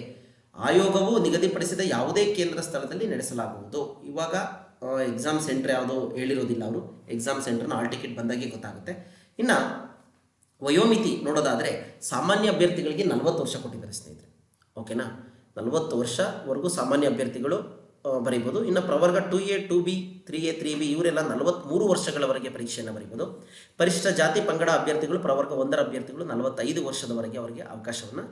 ಆಯೋಗವು ನಿಗದಿಪಡಿಸಿದ ಯಾವುದೇ ಕೇಂದ್ರ ಸ್ಥಳದಲ್ಲಿ ನಡೆಸಲಾಗುವುದು. ಇವಾಗ ಎಕ್ಸಾಮ್ ಸೆಂಟರ್ ಯಾವುದು ಹೇಳಿರೋದಿಲ್ಲ ಅವರು, ಎಕ್ಸಾಮ್ ಸೆಂಟರ್ನ ಆಲ್ ಟಿಕೆಟ್ ಬಂದಾಗೆ ಗೊತ್ತಾಗುತ್ತೆ. ಇನ್ನು ವಯೋಮಿತಿ ನೋಡೋದಾದರೆ ಸಾಮಾನ್ಯ ಅಭ್ಯರ್ಥಿಗಳಿಗೆ 40 ವರ್ಷ ಕೊಟ್ಟಿದ್ದಾರೆ ಸ್ನೇಹಿತರೆ, ಓಕೆನಾ, 40 ವರ್ಷವರೆಗೂ ಸಾಮಾನ್ಯ ಅಭ್ಯರ್ಥಿಗಳು ಬರೀಬೋದು. ಇನ್ನು ಪ್ರವರ್ಗ 2A 2B 3A 3B ಇವರೆಲ್ಲ 43 ವರ್ಷಗಳವರೆಗೆ ಪರೀಕ್ಷೆಯನ್ನು ಬರೀಬೋದು. ಪರಿಶಿಷ್ಟ ಜಾತಿ ಪಂಗಡ ಅಭ್ಯರ್ಥಿಗಳು ಪ್ರವರ್ಗ 1ರ ಅಭ್ಯರ್ಥಿಗಳು 45 ವರ್ಷದವರೆಗೆ ಅವರಿಗೆ ಅವಕಾಶವನ್ನು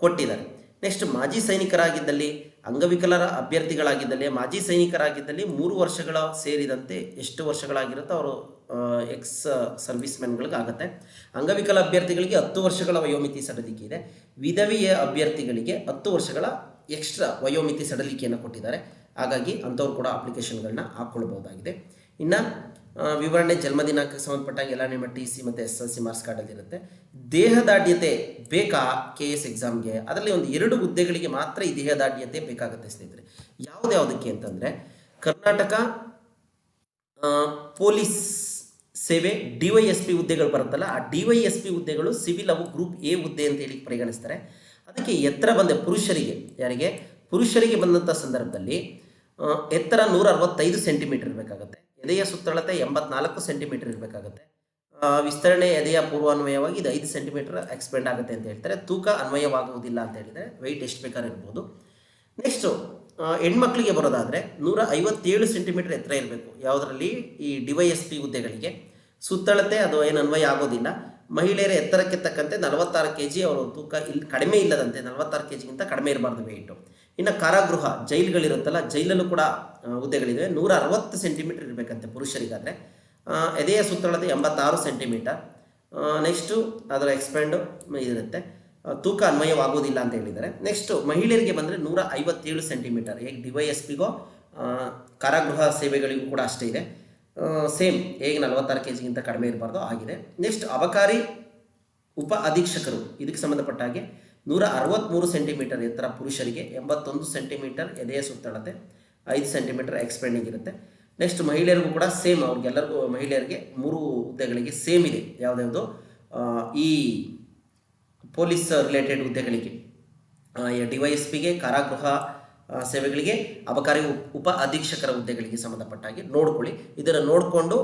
ಕೊಟ್ಟಿದ್ದಾರೆ. ನೆಕ್ಸ್ಟ್ ಮಾಜಿ ಸೈನಿಕರಾಗಿದ್ದಲ್ಲಿ, ಅಂಗವಿಕಲರ ಅಭ್ಯರ್ಥಿಗಳಾಗಿದ್ದಲ್ಲಿ, ಮಾಜಿ ಸೈನಿಕರಾಗಿದ್ದಲ್ಲಿ 3 ವರ್ಷಗಳ ಸೇರಿದಂತೆ ಎಷ್ಟು ವರ್ಷಗಳಾಗಿರುತ್ತೋ ಅವರು ಎಕ್ಸ್ ಸರ್ವಿಸ್ ಮೆನ್ಗಳಿಗಾಗುತ್ತೆ. ಅಂಗವಿಕಲ ಅಭ್ಯರ್ಥಿಗಳಿಗೆ 10 ವರ್ಷಗಳ ವಯೋಮಿತಿ ಸಡಿಲಿಕೆ ಇದೆ. ವಿಧವೆಯ ಅಭ್ಯರ್ಥಿಗಳಿಗೆ 10 ವರ್ಷಗಳ ಎಕ್ಸ್ಟ್ರಾ ವಯೋಮಿತಿ ಸಡಿಲಿಕೆಯನ್ನು ಕೊಟ್ಟಿದ್ದಾರೆ. ಹಾಗಾಗಿ ಅಂಥವ್ರು ಕೂಡ ಅಪ್ಲಿಕೇಶನ್ಗಳನ್ನ ಹಾಕ್ಕೊಳ್ಬಹುದಾಗಿದೆ. ಇನ್ನು ವಿವರಣೆ ಜನ್ಮ ದಿನಾಂಕಕ್ಕೆ ಸಂಬಂಧಪಟ್ಟಾಗ ಎಲ್ಲ ನಿಮ್ಮ TC ಮತ್ತು SLC ಮಾರ್ಕ್ಸ್ ಕಾರ್ಡಲ್ಲಿ ಇರುತ್ತೆ. ದೇಹದಾಢ್ಯತೆ ಬೇಕಾ KS ಎಕ್ಸಾಮ್ಗೆ, ಅದರಲ್ಲಿ ಒಂದು 2 ಹುದ್ದೆಗಳಿಗೆ ಮಾತ್ರ ಈ ದೇಹದಾಢ್ಯತೆ ಬೇಕಾಗುತ್ತೆ ಸ್ನೇಹಿತರೆ. ಯಾವುದಕ್ಕೆ ಅಂತಂದರೆ ಕರ್ನಾಟಕ ಪೊಲೀಸ್ ಸೇವೆ DYSP ಹುದ್ದೆಗಳು ಬರುತ್ತಲ್ಲ, ಆ DYSP ಹುದ್ದೆಗಳು ಸಿವಿಲ್ ಅವು ಗ್ರೂಪ್ A ಹುದ್ದೆ ಅಂತ ಹೇಳಿ ಪರಿಗಣಿಸ್ತಾರೆ. ಅದಕ್ಕೆ ಎತ್ತರ ಬಂದ ಪುರುಷರಿಗೆ ಬಂದಂಥ ಸಂದರ್ಭದಲ್ಲಿ ಎತ್ತರ 165 ಸೆಂಟಿಮೀಟರ್ ಇರಬೇಕಾಗುತ್ತೆ. ಎದೆಯ ಸುತ್ತಳತೆ 84 ಸೆಂಟಿಮೀಟರ್ ಇರಬೇಕಾಗುತ್ತೆ. ವಿಸ್ತರಣೆ ಎದೆಯ ಪೂರ್ವಾನ್ವಯವಾಗಿ ಇದು 5 ಸೆಂಟಿಮೀಟರ್ ಎಕ್ಸ್ಪೆಂಡ್ ಆಗುತ್ತೆ ಅಂತ ಹೇಳ್ತಾರೆ. ತೂಕ ಅನ್ವಯವಾಗುವುದಿಲ್ಲ ಅಂತ ಹೇಳಿದರೆ ವೆಯ್ಟ್ ಎಷ್ಟು ಬೇಕಾದ್ರೂ ಇರ್ಬೋದು. ನೆಕ್ಸ್ಟು ಹೆಣ್ಮಕ್ಳಿಗೆ ಬರೋದಾದರೆ 157 ಸೆಂಟಿಮೀಟರ್ ಎತ್ತರ ಇರಬೇಕು. ಯಾವುದರಲ್ಲಿ ಈ DYSP ಹುದ್ದೆಗಳಿಗೆ ಸುತ್ತಳತೆ ಅದು ಏನು ಅನ್ವಯ ಆಗೋದಿಲ್ಲ. ಮಹಿಳೆಯರ ಎತ್ತರಕ್ಕೆ ತಕ್ಕಂತೆ 46 kg ಅವರು ತೂಕ ಇಲ್ಲಿ ಕಡಿಮೆ ಇಲ್ಲದಂತೆ 46 kgಗಿಂತ ಕಡಿಮೆ ಇರಬಾರ್ದು ವೆಯ್ಟು. ಇನ್ನು ಕಾರಾಗೃಹ ಜೈಲುಗಳಿರುತ್ತಲ್ಲ, ಜೈಲಲ್ಲೂ ಕೂಡ ಹುದ್ದೆಗಳಿವೆ. 160 ಸೆಂಟಿಮೀಟರ್ ಇರಬೇಕಂತೆ ಪುರುಷರಿಗಾದರೆ. ಎದೆಯ ಸುತ್ತಳತೆ 86 ಸೆಂಟಿಮೀಟರ್. ನೆಕ್ಸ್ಟು ಅದರ ಎಕ್ಸ್ಪ್ಯಾಂಡು ಇರುತ್ತೆ. ತೂಕ ಅನ್ವಯವಾಗುವುದಿಲ್ಲ ಅಂತ ಹೇಳಿದ್ದಾರೆ. ನೆಕ್ಸ್ಟು ಮಹಿಳೆಯರಿಗೆ ಬಂದರೆ 157 ಸೆಂಟಿಮೀಟರ್. ಹೇಗೆ DYSPಗೋ ಕಾರಾಗೃಹ ಸೇವೆಗಳಿಗೂ ಕೂಡ ಅಷ್ಟೇ ಇದೆ, ಸೇಮ್ ಹೇಗೆ 46 kgಗಿಂತ ಕಡಿಮೆ ಇರಬಾರ್ದು ಆಗಿದೆ. ನೆಕ್ಸ್ಟ್ ಅಬಕಾರಿ ಉಪ ಅಧೀಕ್ಷಕರು ಇದಕ್ಕೆ ಸಂಬಂಧಪಟ್ಟ ಹಾಗೆ 163 ಸೆಂಟಿಮೀಟರ್ ಎತ್ತರ ಪುರುಷರಿಗೆ, 81 ಸೆಂಟಿಮೀಟರ್ ಎದೆಯ ಸುತ್ತಳತೆ, 5 ಸೆಂಟಿಮೀಟರ್ ಎಕ್ಸ್ಪೆಂಡಿಂಗ್ ಇರುತ್ತೆ. ನೆಕ್ಸ್ಟ್ ಮಹಿಳೆಯರಿಗೂ ಕೂಡ ಸೇಮ್, ಅವ್ರಿಗೆಲ್ಲರಿಗೂ ಮಹಿಳೆಯರಿಗೆ 3 ಹುದ್ದೆಗಳಿಗೆ ಸೇಮ್ ಇದೆ. ಯಾವುದ್ಯಾವುದು ಈ ಪೊಲೀಸ್ ರಿಲೇಟೆಡ್ ಹುದ್ದೆಗಳಿಗೆ, DYSPಗೆ, ಕಾರಾಗೃಹ ಸೇವೆಗಳಿಗೆ, ಅಬಕಾರಿ ಉಪ ಅಧೀಕ್ಷಕರ ಹುದ್ದೆಗಳಿಗೆ ಸಂಬಂಧಪಟ್ಟ ಹಾಗೆ ನೋಡ್ಕೊಳ್ಳಿ. ಇದನ್ನು ನೋಡಿಕೊಂಡು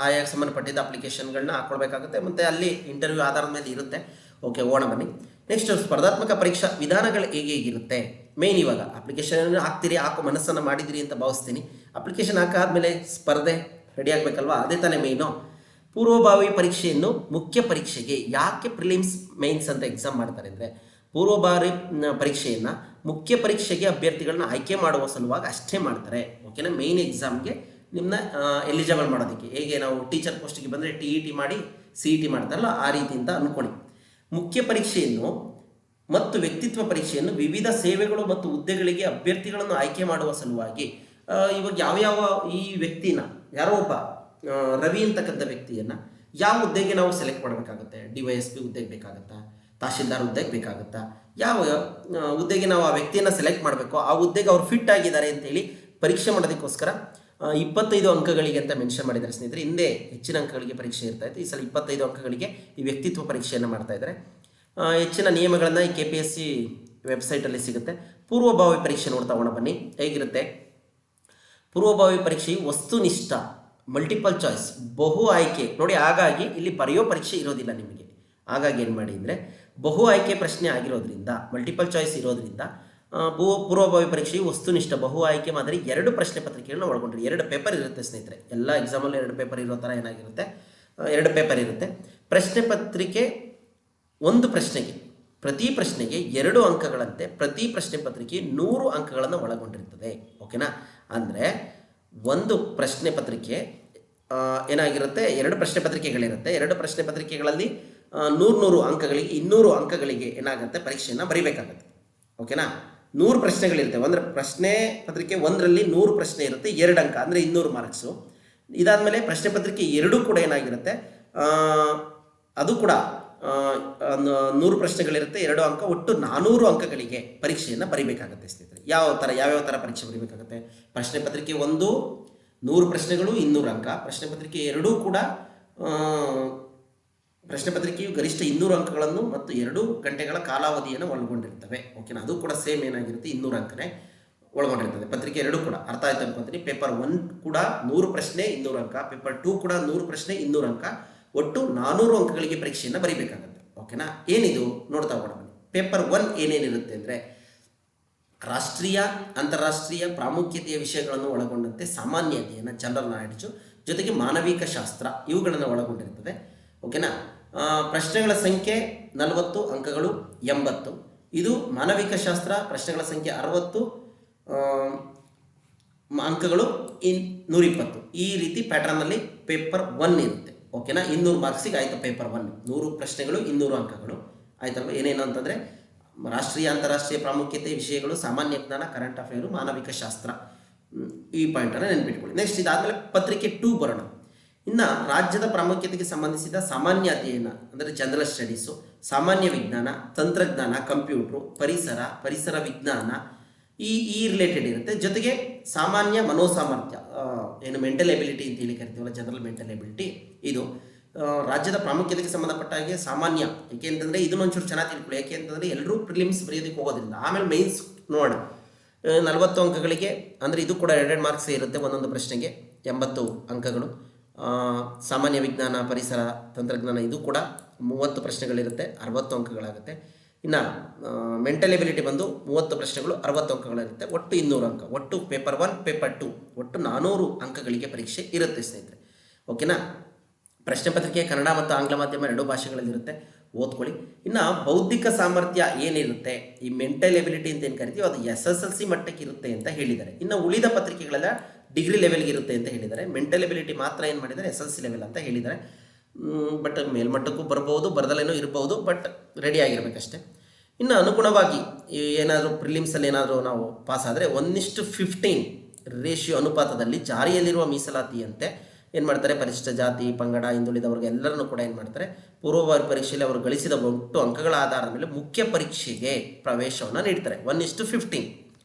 ಆಯಾ ಸಂಬಂಧಪಟ್ಟಿದ್ದ ಅಪ್ಲಿಕೇಶನ್ಗಳನ್ನ ಹಾಕ್ಕೊಳ್ಬೇಕಾಗುತ್ತೆ, ಮತ್ತು ಅಲ್ಲಿ ಇಂಟರ್ವ್ಯೂ ಆಧಾರದ ಮೇಲೆ ಇರುತ್ತೆ. ಓಕೆ, ಹೋಗೋಣ ಬನ್ನಿ. ನೆಕ್ಸ್ಟ್ ಸ್ಪರ್ಧಾತ್ಮಕ ಪರೀಕ್ಷಾ ವಿಧಾನಗಳು ಹೇಗಿರುತ್ತೆ. ಮೇಯ್ನ್ ಇವಾಗ ಅಪ್ಲಿಕೇಶನ್ ಹಾಕ್ತೀರಿ, ಹಾಕೋ ಮನಸ್ಸನ್ನು ಮಾಡಿದಿರಿ ಅಂತ ಭಾವಿಸ್ತೀನಿ. ಅಪ್ಲಿಕೇಶನ್ ಹಾಕಾದ್ಮೇಲೆ ಸ್ಪರ್ಧೆ ರೆಡಿ ಆಗಬೇಕಲ್ವಾ, ಅದೇ ತಾನೇ ಮೇಯ್ನು. ಪೂರ್ವಭಾವಿ ಪರೀಕ್ಷೆಯನ್ನು ಮುಖ್ಯ ಪರೀಕ್ಷೆಗೆ ಯಾಕೆ ಪ್ರಿಲಿಮ್ಸ್ ಮೈನ್ಸ್ ಅಂತ ಎಕ್ಸಾಮ್ ಮಾಡ್ತಾರೆ ಅಂದರೆ, ಪೂರ್ವಭಾವಿ ಪರೀಕ್ಷೆಯನ್ನು ಮುಖ್ಯ ಪರೀಕ್ಷೆಗೆ ಅಭ್ಯರ್ಥಿಗಳನ್ನ ಆಯ್ಕೆ ಮಾಡುವ ಸಲುವಾಗಿ ಅಷ್ಟೇ ಮಾಡ್ತಾರೆ. ಓಕೆನಾ, ಮೇಯ್ನ್ ಎಕ್ಸಾಮ್ಗೆ ನಿಮ್ಮನ್ನ ಎಲಿಜಿಬಲ್ ಮಾಡೋದಕ್ಕೆ. ಹೇಗೆ ನಾವು ಟೀಚರ್ ಪೋಸ್ಟಿಗೆ ಬಂದರೆ TET ಮಾಡಿ CET ಮಾಡ್ತಾರಲ್ಲ, ಆ ರೀತಿ ಅಂತ ಅಂದ್ಕೊಳ್ಳಿ. ಮುಖ್ಯ ಪರೀಕ್ಷೆಯನ್ನು ಮತ್ತು ವ್ಯಕ್ತಿತ್ವ ಪರೀಕ್ಷೆಯನ್ನು ವಿವಿಧ ಸೇವೆಗಳು ಮತ್ತು ಹುದ್ದೆಗಳಿಗೆ ಅಭ್ಯರ್ಥಿಗಳನ್ನು ಆಯ್ಕೆ ಮಾಡುವ ಸಲುವಾಗಿ, ಇವಾಗ ಯಾವ್ಯಾವ ಈ ವ್ಯಕ್ತಿನ, ಯಾರೋ ಒಬ್ಬ ರವಿ ಅಂತಕ್ಕಂಥ ವ್ಯಕ್ತಿಯನ್ನು ಯಾವ ಹುದ್ದೆಗೆ ನಾವು ಸೆಲೆಕ್ಟ್ ಮಾಡಬೇಕಾಗುತ್ತೆ. DYSP ಹುದ್ದೆಗೆ ಬೇಕಾಗುತ್ತಾ, ತಹಶೀಲ್ದಾರ್ ಹುದ್ದೆಗೆ ಬೇಕಾಗುತ್ತಾ, ಯಾವ ಹುದ್ದೆಗೆ ನಾವು ಆ ವ್ಯಕ್ತಿಯನ್ನು ಸೆಲೆಕ್ಟ್ ಮಾಡಬೇಕು, ಆ ಹುದ್ದೆಗೆ ಅವ್ರು ಫಿಟ್ ಆಗಿದ್ದಾರೆ ಅಂತೇಳಿ ಪರೀಕ್ಷೆ ಮಾಡೋದಕ್ಕೋಸ್ಕರ 25 ಅಂಕಗಳಿಗೆ ಅಂತ ಮೆನ್ಷನ್ ಮಾಡಿದ್ದಾರೆ ಸ್ನೇಹಿತರೆ. ಹಿಂದೆ ಹೆಚ್ಚಿನ ಅಂಕಗಳಿಗೆ ಪರೀಕ್ಷೆ ಇರ್ತಾ ಇತ್ತು, ಈ ಸಲ 25 ಅಂಕಗಳಿಗೆ ಈ ವ್ಯಕ್ತಿತ್ವ ಪರೀಕ್ಷೆಯನ್ನು ಮಾಡ್ತಾ ಇದ್ದಾರೆ. ಹೆಚ್ಚಿನ ನಿಯಮಗಳನ್ನು ಈ KPSC ವೆಬ್ಸೈಟಲ್ಲಿ ಸಿಗುತ್ತೆ. ಪೂರ್ವಭಾವಿ ಪರೀಕ್ಷೆ ನೋಡ್ತಾ ಹೋಗೋಣ ಬನ್ನಿ, ಹೇಗಿರುತ್ತೆ. ಪೂರ್ವಭಾವಿ ಪರೀಕ್ಷೆಯು ವಸ್ತುನಿಷ್ಠ, ಮಲ್ಟಿಪಲ್ ಚಾಯ್ಸ್, ಬಹು ಆಯ್ಕೆ ನೋಡಿ. ಹಾಗಾಗಿ ಇಲ್ಲಿ ಬರೆಯೋ ಪರೀಕ್ಷೆ ಇರೋದಿಲ್ಲ ನಿಮಗೆ. ಹಾಗಾಗಿ ಏನು ಮಾಡಿ ಅಂದರೆ, ಬಹು ಆಯ್ಕೆ ಪ್ರಶ್ನೆ ಆಗಿರೋದ್ರಿಂದ, ಮಲ್ಟಿಪಲ್ ಚಾಯ್ಸ್ ಇರೋದ್ರಿಂದ ಪೂರ್ವಭಾವಿ ಪರೀಕ್ಷೆಯು ವಸ್ತುನಿಷ್ಠ, ಬಹು ಆಯ್ಕೆ ಮಾದರಿ 2 ಪ್ರಶ್ನೆ ಪತ್ರಿಕೆಗಳನ್ನ ಒಳಗೊಂಡ್ರೆ 2 ಪೇಪರ್ ಇರುತ್ತೆ ಸ್ನೇಹಿತರೆ. ಎಲ್ಲ ಎಕ್ಸಾಮಲ್ಲಿ 2 ಪೇಪರ್ ಇರೋ ಥರ ಏನಾಗಿರುತ್ತೆ, 2 ಪೇಪರ್ ಇರುತ್ತೆ. ಪ್ರಶ್ನೆ ಪತ್ರಿಕೆ 1 ಪ್ರಶ್ನೆಗೆ, ಪ್ರತಿ ಪ್ರಶ್ನೆಗೆ 2 ಅಂಕಗಳಂತೆ ಪ್ರತಿ ಪ್ರಶ್ನೆ ಪತ್ರಿಕೆ 100 ಅಂಕಗಳನ್ನು ಒಳಗೊಂಡಿರ್ತದೆ. ಓಕೆನಾ, ಅಂದರೆ ಒಂದು ಪ್ರಶ್ನೆ ಪತ್ರಿಕೆ ಏನಾಗಿರುತ್ತೆ, 2 ಪ್ರಶ್ನೆ ಪತ್ರಿಕೆಗಳಿರುತ್ತೆ. 2 ಪ್ರಶ್ನೆ ಪತ್ರಿಕೆಗಳಲ್ಲಿ 100 ಅಂಕಗಳಿಗೆ, 200 ಅಂಕಗಳಿಗೆ ಏನಾಗುತ್ತೆ, ಪರೀಕ್ಷೆಯನ್ನು ಬರೀಬೇಕಾಗುತ್ತೆ. ಓಕೆನಾ, 100 ಪ್ರಶ್ನೆಗಳಿರುತ್ತೆ. ಅಂದರೆ ಪ್ರಶ್ನೆ ಪತ್ರಿಕೆ 1ರಲ್ಲಿ 100 ಪ್ರಶ್ನೆ ಇರುತ್ತೆ, 2 ಅಂಕ ಅಂದರೆ 200 ಮಾರ್ಕ್ಸು. ಇದಾದಮೇಲೆ ಪ್ರಶ್ನೆ ಪತ್ರಿಕೆ 2 ಕೂಡ ಏನಾಗಿರುತ್ತೆ, ಅದು ಕೂಡ 100 ಪ್ರಶ್ನೆಗಳಿರುತ್ತೆ, 2 ಅಂಕ, ಒಟ್ಟು 400 ಅಂಕಗಳಿಗೆ ಪರೀಕ್ಷೆಯನ್ನು ಬರೀಬೇಕಾಗುತ್ತೆ ಸ್ನೇಹಿತರೆ. ಯಾವ್ಯಾವ ಥರ ಪರೀಕ್ಷೆ ಬರೀಬೇಕಾಗುತ್ತೆ. ಪ್ರಶ್ನೆ ಪತ್ರಿಕೆ 1 100 ಪ್ರಶ್ನೆಗಳು 200 ಅಂಕ, ಪ್ರಶ್ನೆ ಪತ್ರಿಕೆ 2 ಕೂಡ ಪ್ರಶ್ನೆ ಪತ್ರಿಕೆಯು ಗರಿಷ್ಠ 200 ಅಂಕಗಳನ್ನು ಮತ್ತು 2 ಗಂಟೆಗಳ ಕಾಲಾವಧಿಯನ್ನು ಒಳಗೊಂಡಿರ್ತವೆ. ಓಕೆನಾ, ಅದು ಕೂಡ ಸೇಮ್ ಏನಾಗಿರುತ್ತೆ, 200 ಅಂಕನೇ ಒಳಗೊಂಡಿರ್ತದೆ. ಪತ್ರಿಕೆ 2 ಕೂಡ ಅರ್ಥ ಆಯ್ತು ಅನ್ಕೊಂತೀನಿ. ಪೇಪರ್ 1 ಕೂಡ 100 ಪ್ರಶ್ನೆ 200 ಅಂಕ, ಪೇಪರ್ 2 ಕೂಡ 100 ಪ್ರಶ್ನೆ 200 ಅಂಕ, ಒಟ್ಟು 400 ಅಂಕಗಳಿಗೆ ಪರೀಕ್ಷೆಯನ್ನು ಬರೀಬೇಕಾಗುತ್ತೆ. ಓಕೆನಾ, ಏನಿದು ನೋಡ್ತಾ ಹೋಗೋಣ ಬನ್ನಿ. ಪೇಪರ್ 1 ಏನೇನಿರುತ್ತೆ ಅಂದರೆ, ರಾಷ್ಟ್ರೀಯ ಅಂತಾರಾಷ್ಟ್ರೀಯ ಪ್ರಾಮುಖ್ಯತೆಯ ವಿಷಯಗಳನ್ನು ಒಳಗೊಂಡಂತೆ ಸಾಮಾನ್ಯ ಅಧ್ಯಯನ, ಜನರಲ್ ನಾಲೆಡ್ಜು, ಜೊತೆಗೆ ಮಾನವಿಕ ಶಾಸ್ತ್ರ ಇವುಗಳನ್ನು ಒಳಗೊಂಡಿರ್ತದೆ. ಓಕೆನಾ, ಪ್ರಶ್ನೆಗಳ ಸಂಖ್ಯೆ 40 ಅಂಕಗಳು 80. ಇದು ಮಾನವಿಕ ಶಾಸ್ತ್ರ, ಪ್ರಶ್ನೆಗಳ ಸಂಖ್ಯೆ 60 ಅಂಕಗಳು 120. ಈ ರೀತಿ ಪ್ಯಾಟರ್ನಲ್ಲಿ ಪೇಪರ್ 1 ಇರುತ್ತೆ. ಓಕೆನಾ, 200 ಮಾರ್ಕ್ಸಿಗೆ ಆಯಿತು ಪೇಪರ್ 1, 100 ಪ್ರಶ್ನೆಗಳು 200 ಅಂಕಗಳು ಆಯ್ತಲ್ವ. ಏನೇನು ಅಂತಂದರೆ, ರಾಷ್ಟ್ರೀಯ ಅಂತಾರಾಷ್ಟ್ರೀಯ ಪ್ರಾಮುಖ್ಯತೆ ವಿಷಯಗಳು, ಸಾಮಾನ್ಯ ಜ್ಞಾನ, ಕರೆಂಟ್ ಅಫೇರು, ಮಾನವಿಕ ಶಾಸ್ತ್ರ, ಈ ಪಾಯಿಂಟನ್ನು ನೆನಪಿಟ್ಕೊಳ್ಳಿ. ನೆಕ್ಸ್ಟ್ ಇದಾದಮೇಲೆ ಪತ್ರಿಕೆ 2 ಬರೋಣ. ಇನ್ನು ರಾಜ್ಯದ ಪ್ರಾಮುಖ್ಯತೆಗೆ ಸಂಬಂಧಿಸಿದ ಸಾಮಾನ್ಯ ಅಧ್ಯಯನ ಅಂದರೆ ಜನರಲ್ ಸ್ಟಡೀಸು, ಸಾಮಾನ್ಯ ವಿಜ್ಞಾನ, ತಂತ್ರಜ್ಞಾನ, ಕಂಪ್ಯೂಟ್ರು, ಪರಿಸರ ವಿಜ್ಞಾನ, ಈ ರಿಲೇಟೆಡ್ ಇರುತ್ತೆ. ಜೊತೆಗೆ ಸಾಮಾನ್ಯ ಮನೋಸಾಮರ್ಥ್ಯ, ಏನು ಮೆಂಟಲ್ ಎಬಿಲಿಟಿ ಅಂತ ಹೇಳಿ ಕರಿತೀವಲ್ಲ, ಜನರಲ್ ಮೆಂಟಲ್ ಎಬಿಲಿಟಿ, ಇದು ರಾಜ್ಯದ ಪ್ರಾಮುಖ್ಯತೆಗೆ ಸಂಬಂಧಪಟ್ಟ ಹಾಗೆ ಸಾಮಾನ್ಯ. ಏಕೆ ಅಂತಂದರೆ ಇದನ್ನೊಂಚೂರು ಚೆನ್ನಾಗಿ ತಿಳ್ಕೊಳ್ಳಿ. ಯಾಕೆ ಅಂತಂದರೆ ಎಲ್ಲರೂ ಪ್ರಿಲಿಮ್ಸ್ ಬರೆಯೋದಕ್ಕೆ ಹೋಗೋದ್ರಿಂದ. ಆಮೇಲೆ ಮೈನ್ಸ್ ನೋಡೋಣ. 40 ಅಂಕಗಳಿಗೆ ಅಂದರೆ ಇದು ಕೂಡ 2 ಮಾರ್ಕ್ಸ್ ಇರುತ್ತೆ ಒಂದೊಂದು ಪ್ರಶ್ನೆಗೆ, 80 ಅಂಕಗಳು. ಸಾಮಾನ್ಯ ವಿಜ್ಞಾನ, ಪರಿಸರ, ತಂತ್ರಜ್ಞಾನ ಇದು ಕೂಡ 30 ಪ್ರಶ್ನೆಗಳಿರುತ್ತೆ, 60 ಅಂಕಗಳಾಗುತ್ತೆ. ಇನ್ನು ಮೆಂಟಲ್ ಎಬಿಲಿಟಿ ಬಂದು 30 ಪ್ರಶ್ನೆಗಳು, 60 ಅಂಕಗಳಿರುತ್ತೆ, ಒಟ್ಟು 200 ಅಂಕ. ಒಟ್ಟು ಪೇಪರ್ 1 ಪೇಪರ್ 2 ಒಟ್ಟು 400 ಅಂಕಗಳಿಗೆ ಪರೀಕ್ಷೆ ಇರುತ್ತೆ ಸ್ನೇಹಿತರೆ. ಓಕೆನಾ, ಪ್ರಶ್ನೆ ಪತ್ರಿಕೆ ಕನ್ನಡ ಮತ್ತು ಆಂಗ್ಲ ಮಾಧ್ಯಮ 2 ಭಾಷೆಗಳಲ್ಲಿರುತ್ತೆ, ಓದ್ಕೊಳ್ಳಿ. ಇನ್ನು ಬೌದ್ಧಿಕ ಸಾಮರ್ಥ್ಯ ಏನಿರುತ್ತೆ, ಈ ಮೆಂಟಲ್ ಎಬಿಲಿಟಿ ಅಂತ ಏನು ಕರಿತೀವಿ, ಅದು SSLC ಮಟ್ಟಕ್ಕೆ ಇರುತ್ತೆ ಅಂತ ಹೇಳಿದ್ದಾರೆ. ಇನ್ನು ಉಳಿದ ಪತ್ರಿಕೆಗಳೆಲ್ಲ ಡಿಗ್ರಿ ಲೆವೆಲ್ಗೆ ಇರುತ್ತೆ ಅಂತ ಹೇಳಿದ್ದಾರೆ. ಮೆಂಟಲ್ ಎಬಿಲಿಟಿ ಮಾತ್ರ ಏನು ಮಾಡಿದ್ದಾರೆ, SSLC ಲೆವೆಲ್ ಅಂತ ಹೇಳಿದ್ದಾರೆ. ಬಟ್ ಮೇಲ್ಮಟ್ಟಕ್ಕೂ ಬರ್ಬೋದು, ಬರದಲ್ಲೇನೋ ಇರ್ಬೋದು, ಬಟ್ ರೆಡಿ ಆಗಿರಬೇಕಷ್ಟೆ. ಇನ್ನು ಅನುಗುಣವಾಗಿ ಏನಾದರೂ ಪ್ರಿಲಿಮ್ಸಲ್ಲಿ ಏನಾದರೂ ನಾವು ಪಾಸ್ ಆದರೆ 1:15 ರೇಷಿಯೋ ಅನುಪಾತದಲ್ಲಿ ಜಾರಿಯಲ್ಲಿರುವ ಮೀಸಲಾತಿಯಂತೆ ಏನು ಮಾಡ್ತಾರೆ, ಪರಿಶಿಷ್ಟ ಜಾತಿ, ಪಂಗಡ, ಹಿಂದುಳಿದವರಿಗೆ ಎಲ್ಲರನ್ನೂ ಕೂಡ ಏನು ಮಾಡ್ತಾರೆ, ಪೂರ್ವಭಾವಿ ಪರೀಕ್ಷೆಯಲ್ಲಿ ಅವರು ಗಳಿಸಿದ ಒಟ್ಟು ಅಂಕಗಳ ಆಧಾರದ ಮೇಲೆ ಮುಖ್ಯ ಪರೀಕ್ಷೆಗೆ ಪ್ರವೇಶವನ್ನು ನೀಡ್ತಾರೆ. 1:15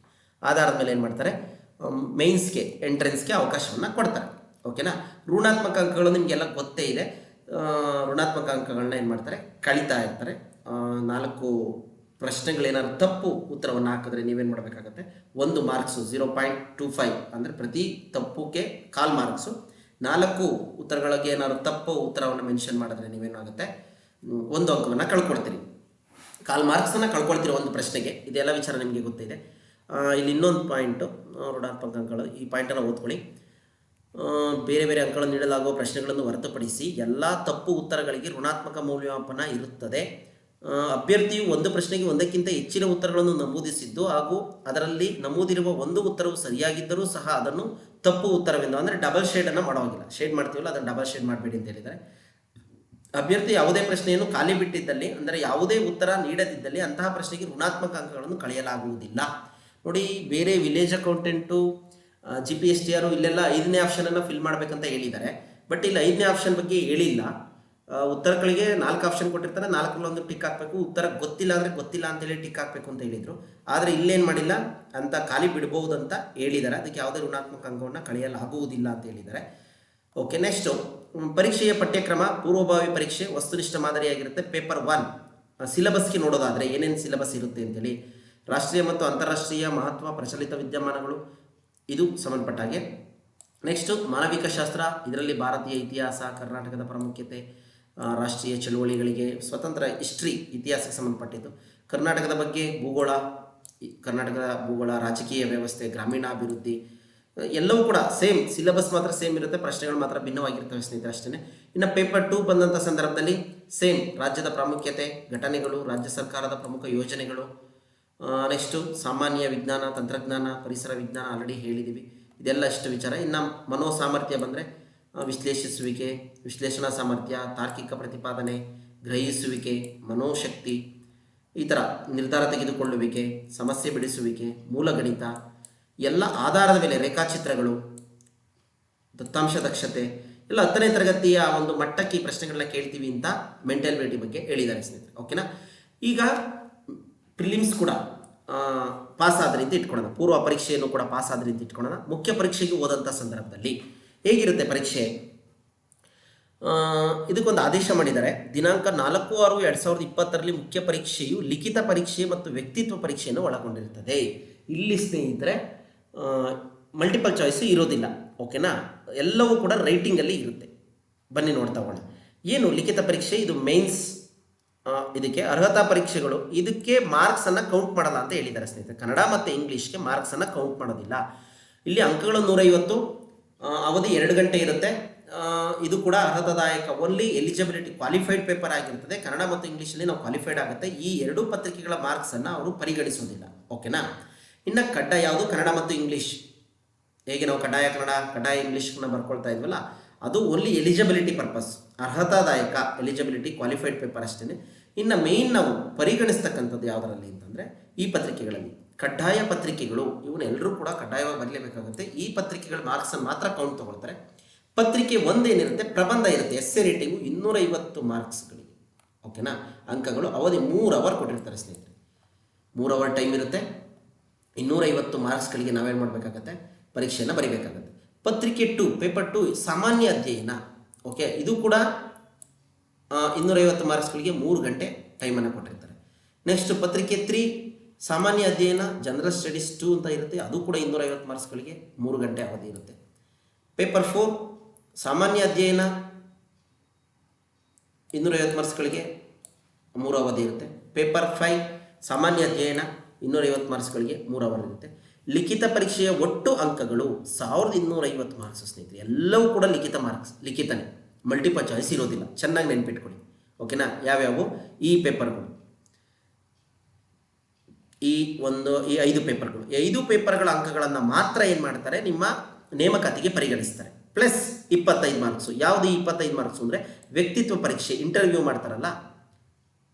ಆಧಾರದ ಮೇಲೆ ಏನು ಮಾಡ್ತಾರೆ, ಮೇನ್ಸ್ಗೆ ಎಂಟ್ರೆನ್ಸ್ಗೆ ಅವಕಾಶವನ್ನು ಕೊಡ್ತಾರೆ. ಓಕೆನಾ. ಋಣಾತ್ಮಕ ಅಂಕಗಳು ನಿಮಗೆಲ್ಲ ಗೊತ್ತೇ ಇದೆ. ಋಣಾತ್ಮಕ ಅಂಕಗಳನ್ನ ಏನು ಮಾಡ್ತಾರೆ, ಕಳೀತಾ ಇರ್ತಾರೆ. 4 ಪ್ರಶ್ನೆಗಳೇನಾದ್ರು ತಪ್ಪು ಉತ್ತರವನ್ನು ಹಾಕಿದ್ರೆ ನೀವೇನು ಮಾಡಬೇಕಾಗತ್ತೆ, 1 ಮಾರ್ಕ್ಸು 0.25 ಅಂದರೆ ಪ್ರತಿ ತಪ್ಪುಗೆ 1/4 ಮಾರ್ಕ್ಸು. 4 ಉತ್ತರಗಳಿಗೆ ಏನಾದ್ರು ತಪ್ಪು ಉತ್ತರವನ್ನು ಮೆನ್ಷನ್ ಮಾಡಿದ್ರೆ ನೀವೇನಾಗುತ್ತೆ, 1 ಅಂಕವನ್ನು ಕಳ್ಕೊಳ್ತೀರಿ. 1/4 ಮಾರ್ಕ್ಸನ್ನು ಕಳ್ಕೊಳ್ತೀರಿ ಒಂದು ಪ್ರಶ್ನೆಗೆ. ಇದೆಲ್ಲ ವಿಚಾರ ನಿಮಗೆ ಗೊತ್ತಿದೆ. ಇಲ್ಲಿ ಇನ್ನೊಂದು ಪಾಯಿಂಟು, ಋಣಾತ್ಮಕ ಅಂಕಗಳು, ಈ ಪಾಯಿಂಟನ್ನು ಓದ್ಕೊಳ್ಳಿ. ಬೇರೆ ಬೇರೆ ಅಂಕಗಳನ್ನು ನೀಡಲಾಗುವ ಪ್ರಶ್ನೆಗಳನ್ನು ಹೊರತುಪಡಿಸಿ ಎಲ್ಲ ತಪ್ಪು ಉತ್ತರಗಳಿಗೆ ಋಣಾತ್ಮಕ ಮೌಲ್ಯಮಾಪನ ಇರುತ್ತದೆ. ಅಭ್ಯರ್ಥಿಯು ಒಂದು ಪ್ರಶ್ನೆಗೆ ಒಂದಕ್ಕಿಂತ ಹೆಚ್ಚಿನ ಉತ್ತರಗಳನ್ನು ನಮೂದಿಸಿದ್ದು ಹಾಗೂ ಅದರಲ್ಲಿ ನಮೂದಿರುವ ಒಂದು ಉತ್ತರವು ಸರಿಯಾಗಿದ್ದರೂ ಸಹ ಅದನ್ನು ತಪ್ಪು ಉತ್ತರವೆಂದು, ಅಂದರೆ ಡಬಲ್ ಶೇಡನ್ನು ಮಾಡೋಗಿಲ್ಲ. ಶೇಡ್ ಮಾಡ್ತೀವಲ್ಲ, ಅದನ್ನು ಡಬಲ್ ಶೇಡ್ ಮಾಡಬೇಡಿ ಅಂತ ಹೇಳಿದ್ದಾರೆ. ಅಭ್ಯರ್ಥಿ ಯಾವುದೇ ಪ್ರಶ್ನೆಯನ್ನು ಖಾಲಿ ಬಿಟ್ಟಿದ್ದಲ್ಲಿ, ಅಂದರೆ ಯಾವುದೇ ಉತ್ತರ ನೀಡದಿದ್ದಲ್ಲಿ ಅಂತಹ ಪ್ರಶ್ನೆಗೆ ಋಣಾತ್ಮಕ ಅಂಕಗಳನ್ನು ಕಳೆಯಲಾಗುವುದಿಲ್ಲ. ನೋಡಿ, ಬೇರೆ ವಿಲೇಜ್ ಅಕೌಂಟೆಂಟು, GPSTR ಇಲ್ಲೆಲ್ಲ 5ನೇ ಆಪ್ಷನನ್ನು ಫಿಲ್ ಮಾಡಬೇಕಂತ ಹೇಳಿದ್ದಾರೆ. ಬಟ್ ಇಲ್ಲಿ 5ನೇ ಆಪ್ಷನ್ ಬಗ್ಗೆ ಹೇಳಿಲ್ಲ. ಉತ್ತರಗಳಿಗೆ 4 ಆಪ್ಷನ್ ಕೊಟ್ಟಿರ್ತಾರೆ, 4ರಲ್ಲಿ ಒಂದು ಟಿಕ್ ಹಾಕಬೇಕು. ಉತ್ತರ ಗೊತ್ತಿಲ್ಲ ಅಂದರೆ ಗೊತ್ತಿಲ್ಲ ಅಂತೇಳಿ ಟಿಕ್ ಹಾಕಬೇಕು ಅಂತ ಹೇಳಿದರು. ಆದರೆ ಇಲ್ಲೇನು ಮಾಡಿಲ್ಲ, ಅಂತ ಖಾಲಿ ಬಿಡ್ಬೋದು ಅಂತ ಹೇಳಿದ್ದಾರೆ. ಅದಕ್ಕೆ ಯಾವುದೇ ಋಣಾತ್ಮಕ ಅಂಕವನ್ನು ಕಳೆಯಲಾಗುವುದಿಲ್ಲ ಅಂತ ಹೇಳಿದ್ದಾರೆ. ಓಕೆ, ನೆಕ್ಸ್ಟು ಪರೀಕ್ಷೆಯ ಪಠ್ಯಕ್ರಮ ಪೂರ್ವಭಾವಿ ಪರೀಕ್ಷೆ ವಸ್ತುನಿಷ್ಠ ಮಾದರಿಯಾಗಿರುತ್ತೆ. ಪೇಪರ್ 1 ಸಿಲೆಬಸ್ಗೆ ನೋಡೋದಾದರೆ ಏನೇನು ಸಿಲೆಬಸ್ ಇರುತ್ತೆ ಅಂತೇಳಿ, ರಾಷ್ಟ್ರೀಯ ಮತ್ತು ಅಂತಾರಾಷ್ಟ್ರೀಯ ಮಹತ್ವ, ಪ್ರಚಲಿತ ವಿದ್ಯಮಾನಗಳು, ಇದು ಸಂಬಂಧಪಟ್ಟ ಹಾಗೆ. ನೆಕ್ಸ್ಟು ಮಾನವಿಕ ಶಾಸ್ತ್ರ, ಇದರಲ್ಲಿ ಭಾರತೀಯ ಇತಿಹಾಸ, ಕರ್ನಾಟಕದ ಪ್ರಾಮುಖ್ಯತೆ, ರಾಷ್ಟ್ರೀಯ ಚಳುವಳಿಗಳಿಗೆ, ಸ್ವತಂತ್ರ ಹಿಸ್ಟ್ರಿ, ಇತಿಹಾಸಕ್ಕೆ ಸಂಬಂಧಪಟ್ಟಿದ್ದು. ಕರ್ನಾಟಕದ ಬಗ್ಗೆ ಭೂಗೋಳ, ಕರ್ನಾಟಕದ ಭೂಗೋಳ, ರಾಜಕೀಯ ವ್ಯವಸ್ಥೆ, ಗ್ರಾಮೀಣಾಭಿವೃದ್ಧಿ, ಎಲ್ಲವೂ ಕೂಡ ಸೇಮ್ ಸಿಲೆಬಸ್ ಮಾತ್ರ ಸೇಮ್ ಇರುತ್ತೆ, ಪ್ರಶ್ನೆಗಳು ಮಾತ್ರ ಭಿನ್ನವಾಗಿರ್ತವೆ ಸ್ನೇಹಿತರೆ, ಅಷ್ಟೇ. ಇನ್ನು ಪೇಪರ್ 2 ಬಂದಂಥ ಸಂದರ್ಭದಲ್ಲಿ ಸೇಮ್ ರಾಜ್ಯದ ಪ್ರಾಮುಖ್ಯತೆ, ಘಟನೆಗಳು, ರಾಜ್ಯ ಸರ್ಕಾರದ ಪ್ರಮುಖ ಯೋಜನೆಗಳು. ನೆಕ್ಸ್ಟು ಸಾಮಾನ್ಯ ವಿಜ್ಞಾನ, ತಂತ್ರಜ್ಞಾನ, ಪರಿಸರ ವಿಜ್ಞಾನ ಆಲ್ರೆಡಿ ಹೇಳಿದ್ದೀವಿ. ಇದೆಲ್ಲ ಇಷ್ಟು ವಿಚಾರ. ಇನ್ನು ಮನೋ ಸಾಮರ್ಥ್ಯ ಬಂದರೆ ವಿಶ್ಲೇಷಿಸುವಿಕೆ, ವಿಶ್ಲೇಷಣಾ ಸಾಮರ್ಥ್ಯ, ತಾರ್ಕಿಕ ಪ್ರತಿಪಾದನೆ, ಗ್ರಹಿಸುವಿಕೆ, ಮನೋಶಕ್ತಿ, ಈ ಥರ ನಿರ್ಧಾರ ತೆಗೆದುಕೊಳ್ಳುವಿಕೆ, ಸಮಸ್ಯೆ ಬಿಡಿಸುವಿಕೆ, ಮೂಲಗಣಿತ, ಎಲ್ಲ ಆಧಾರದ ಮೇಲೆ ರೇಖಾಚಿತ್ರಗಳು, ದತ್ತಾಂಶ ದಕ್ಷತೆ, ಎಲ್ಲ 10ನೇ ತರಗತಿಯ ಒಂದು ಮಟ್ಟಕ್ಕೆ ಈ ಪ್ರಶ್ನೆಗಳನ್ನ ಕೇಳ್ತೀವಿ ಅಂತ ಮೆಂಟಲಿಟಿ ಬಗ್ಗೆ ಹೇಳಿದ್ದಾರೆ ಸ್ನೇಹಿತರೆ. ಓಕೆನಾ. ಈಗ ಪ್ರಿಲಿಮ್ಸ್ ಕೂಡ ಪಾಸ್ ಆದ ರೀತಿ ಇಟ್ಕೊಳ್ಳೋಣ, ಪೂರ್ವ ಪರೀಕ್ಷೆಯನ್ನು ಕೂಡ ಪಾಸ್ ಆದ ರೀತಿ ಇಟ್ಕೊಳ್ಳೋಣ. ಮುಖ್ಯ ಪರೀಕ್ಷೆಗೆ ಹೋದಂಥ ಸಂದರ್ಭದಲ್ಲಿ ಹೇಗಿರುತ್ತೆ ಪರೀಕ್ಷೆ, ಇದಕ್ಕೊಂದು ಆದೇಶ ಮಾಡಿದ್ದಾರೆ. ದಿನಾಂಕ 4/6/2020 ಮುಖ್ಯ ಪರೀಕ್ಷೆಯು ಲಿಖಿತ ಪರೀಕ್ಷೆ ಮತ್ತು ವ್ಯಕ್ತಿತ್ವ ಪರೀಕ್ಷೆಯನ್ನು ಒಳಗೊಂಡಿರುತ್ತದೆ. ಇಲ್ಲಿ ಸ್ನೇಹಿತರೆ ಮಲ್ಟಿಪಲ್ ಚಾಯ್ಸ್ ಇರೋದಿಲ್ಲ. ಓಕೆನಾ, ಎಲ್ಲವೂ ಕೂಡ ರೈಟಿಂಗಲ್ಲಿ ಇರುತ್ತೆ. ಬನ್ನಿ ನೋಡ್ತಾ ಹೋಗೋಣ. ಏನು ಲಿಖಿತ ಪರೀಕ್ಷೆ, ಇದು ಮೇನ್ಸ್. ಇದಕ್ಕೆ ಅರ್ಹತಾ ಪರೀಕ್ಷೆಗಳು, ಇದಕ್ಕೆ ಮಾರ್ಕ್ಸನ್ನು ಕೌಂಟ್ ಮಾಡಲ್ಲ ಅಂತ ಹೇಳಿದ್ದಾರೆ ಸ್ನೇಹಿತರೆ. ಕನ್ನಡ ಮತ್ತು ಇಂಗ್ಲೀಷ್ಗೆ ಮಾರ್ಕ್ಸನ್ನು ಕೌಂಟ್ ಮಾಡೋದಿಲ್ಲ. ಇಲ್ಲಿ ಅಂಕಗಳು 150, ಅವಧಿ 2 ಗಂಟೆ ಇರುತ್ತೆ. ಇದು ಕೂಡ ಅರ್ಹತಾದಾಯಕ, ಓನ್ಲಿ ಎಲಿಜಿಬಿಲಿಟಿ ಕ್ವಾಲಿಫೈಡ್ ಪೇಪರ್ ಆಗಿರ್ತದೆ. ಕನ್ನಡ ಮತ್ತು ಇಂಗ್ಲೀಷಲ್ಲಿ ನಾವು ಕ್ವಾಲಿಫೈಡ್ ಆಗುತ್ತೆ. ಈ 2 ಪತ್ರಿಕೆಗಳ ಮಾರ್ಕ್ಸನ್ನು ಅವರು ಪರಿಗಣಿಸೋದಿಲ್ಲ. ಓಕೆನಾ. ಇನ್ನು ಕಡ್ಡಾಯ ಯಾವುದು, ಕನ್ನಡ ಮತ್ತು ಇಂಗ್ಲೀಷ್. ಹೇಗೆ ನಾವು ಕಡ್ಡಾಯ ಕನ್ನಡ, ಕಡ್ಡಾಯ ಇಂಗ್ಲೀಷನ್ನ ಬರ್ಕೊಳ್ತಾ ಇದ್ವಲ್ಲ, ಅದು ಓನ್ಲಿ ಎಲಿಜಿಬಿಲಿಟಿ ಪರ್ಪಸ್, ಅರ್ಹತಾದಾಯಕ, ಎಲಿಜಿಬಿಲಿಟಿ ಕ್ವಾಲಿಫೈಡ್ ಪೇಪರ್ ಅಷ್ಟೇ. ಇನ್ನು ಮೇಯ್ನ್ ನಾವು ಪರಿಗಣಿಸ್ತಕ್ಕಂಥದ್ದು ಯಾವುದರಲ್ಲಿ ಅಂತಂದರೆ ಈ ಪತ್ರಿಕೆಗಳಲ್ಲಿ ಕಡ್ಡಾಯ ಪತ್ರಿಕೆಗಳು, ಇವನ್ನೆಲ್ಲರೂ ಕೂಡ ಕಡ್ಡಾಯವಾಗಿ ಬರಲೇಬೇಕಾಗುತ್ತೆ. ಈ ಪತ್ರಿಕೆಗಳ ಮಾರ್ಕ್ಸನ್ನು ಮಾತ್ರ ಕೌಂಟ್ ತೊಗೊಳ್ತಾರೆ. ಪತ್ರಿಕೆ 1 ಏನಿರುತ್ತೆ, ಪ್ರಬಂಧ ಇರುತ್ತೆ, ಎಸ್ಸೆ ರೇಟಿಂಗು 250 ಮಾರ್ಕ್ಸ್ಗಳಿಗೆ. ಓಕೆನಾ. ಅಂಕಗಳು, ಅವಧಿ 3 ಅವರ್ ಕೊಟ್ಟಿರ್ತಾರೆ ಸ್ನೇಹಿತರೆ. 3 ಅವರ್ ಟೈಮ್ ಇರುತ್ತೆ. 250 ಮಾರ್ಕ್ಸ್ಗಳಿಗೆ ನಾವೇನು ಮಾಡಬೇಕಾಗತ್ತೆ, ಪರೀಕ್ಷೆಯನ್ನು ಬರೀಬೇಕಾಗತ್ತೆ. ಪತ್ರಿಕೆ 2 ಪೇಪರ್ 2 ಸಾಮಾನ್ಯ ಅಧ್ಯಯನ. ಓಕೆ, ಇದು ಕೂಡ 250 ಮಾರ್ಕ್ಸ್ಗಳಿಗೆ 3 ಗಂಟೆ ಟೈಮನ್ನು ಕೊಟ್ಟಿರ್ತಾರೆ. ನೆಕ್ಸ್ಟ್ ಪತ್ರಿಕೆ 3 ಸಾಮಾನ್ಯ ಅಧ್ಯಯನ, ಜನರಲ್ ಸ್ಟಡೀಸ್ 2 ಅಂತ ಇರುತ್ತೆ. ಅದು ಕೂಡ 250 ಮಾರ್ಕ್ಸ್ಗಳಿಗೆ 3 ಗಂಟೆ ಅವಧಿ ಇರುತ್ತೆ. ಪೇಪರ್ 4 ಸಾಮಾನ್ಯ ಅಧ್ಯಯನ 250 ಮಾರ್ಕ್ಸ್ಗಳಿಗೆ 3 ಅವಧಿ ಇರುತ್ತೆ. ಪೇಪರ್ 5 ಸಾಮಾನ್ಯ ಅಧ್ಯಯನ 250 ಮಾರ್ಕ್ಸ್ಗಳಿಗೆ 3 ಅವರ್ ಇರುತ್ತೆ. ಲಿಖಿತ ಪರೀಕ್ಷೆಯ ಒಟ್ಟು ಅಂಕಗಳು 1250 ಮಾರ್ಕ್ಸ್ ಸ್ನೇಹಿತರೆ. ಎಲ್ಲವೂ ಕೂಡ ಲಿಖಿತ ಮಾರ್ಕ್ಸ್, ಲಿಖಿತನೇ, ಮಲ್ಟಿಪಲ್ ಚಾಯ್ಸ್ ಇರೋದಿಲ್ಲ. ಚೆನ್ನಾಗಿ ನೆನ್ಪಿಟ್ಕೊಳ್ಳಿ. ಓಕೆನಾ. ಯಾವ್ಯಾವು ಈ ಪೇಪರ್ಗಳು, ಈ 5 ಪೇಪರ್ಗಳು, 5 ಪೇಪರ್ಗಳ ಅಂಕಗಳನ್ನು ಮಾತ್ರ ಏನು ಮಾಡ್ತಾರೆ, ನಿಮ್ಮ ನೇಮಕಾತಿಗೆ ಪರಿಗಣಿಸ್ತಾರೆ. Plus 25 marks. ಯಾವುದು 25 ಮಾರ್ಕ್ಸು ಅಂದರೆ ವ್ಯಕ್ತಿತ್ವ ಪರೀಕ್ಷೆ, ಇಂಟರ್ವ್ಯೂ ಮಾಡ್ತಾರಲ್ಲ,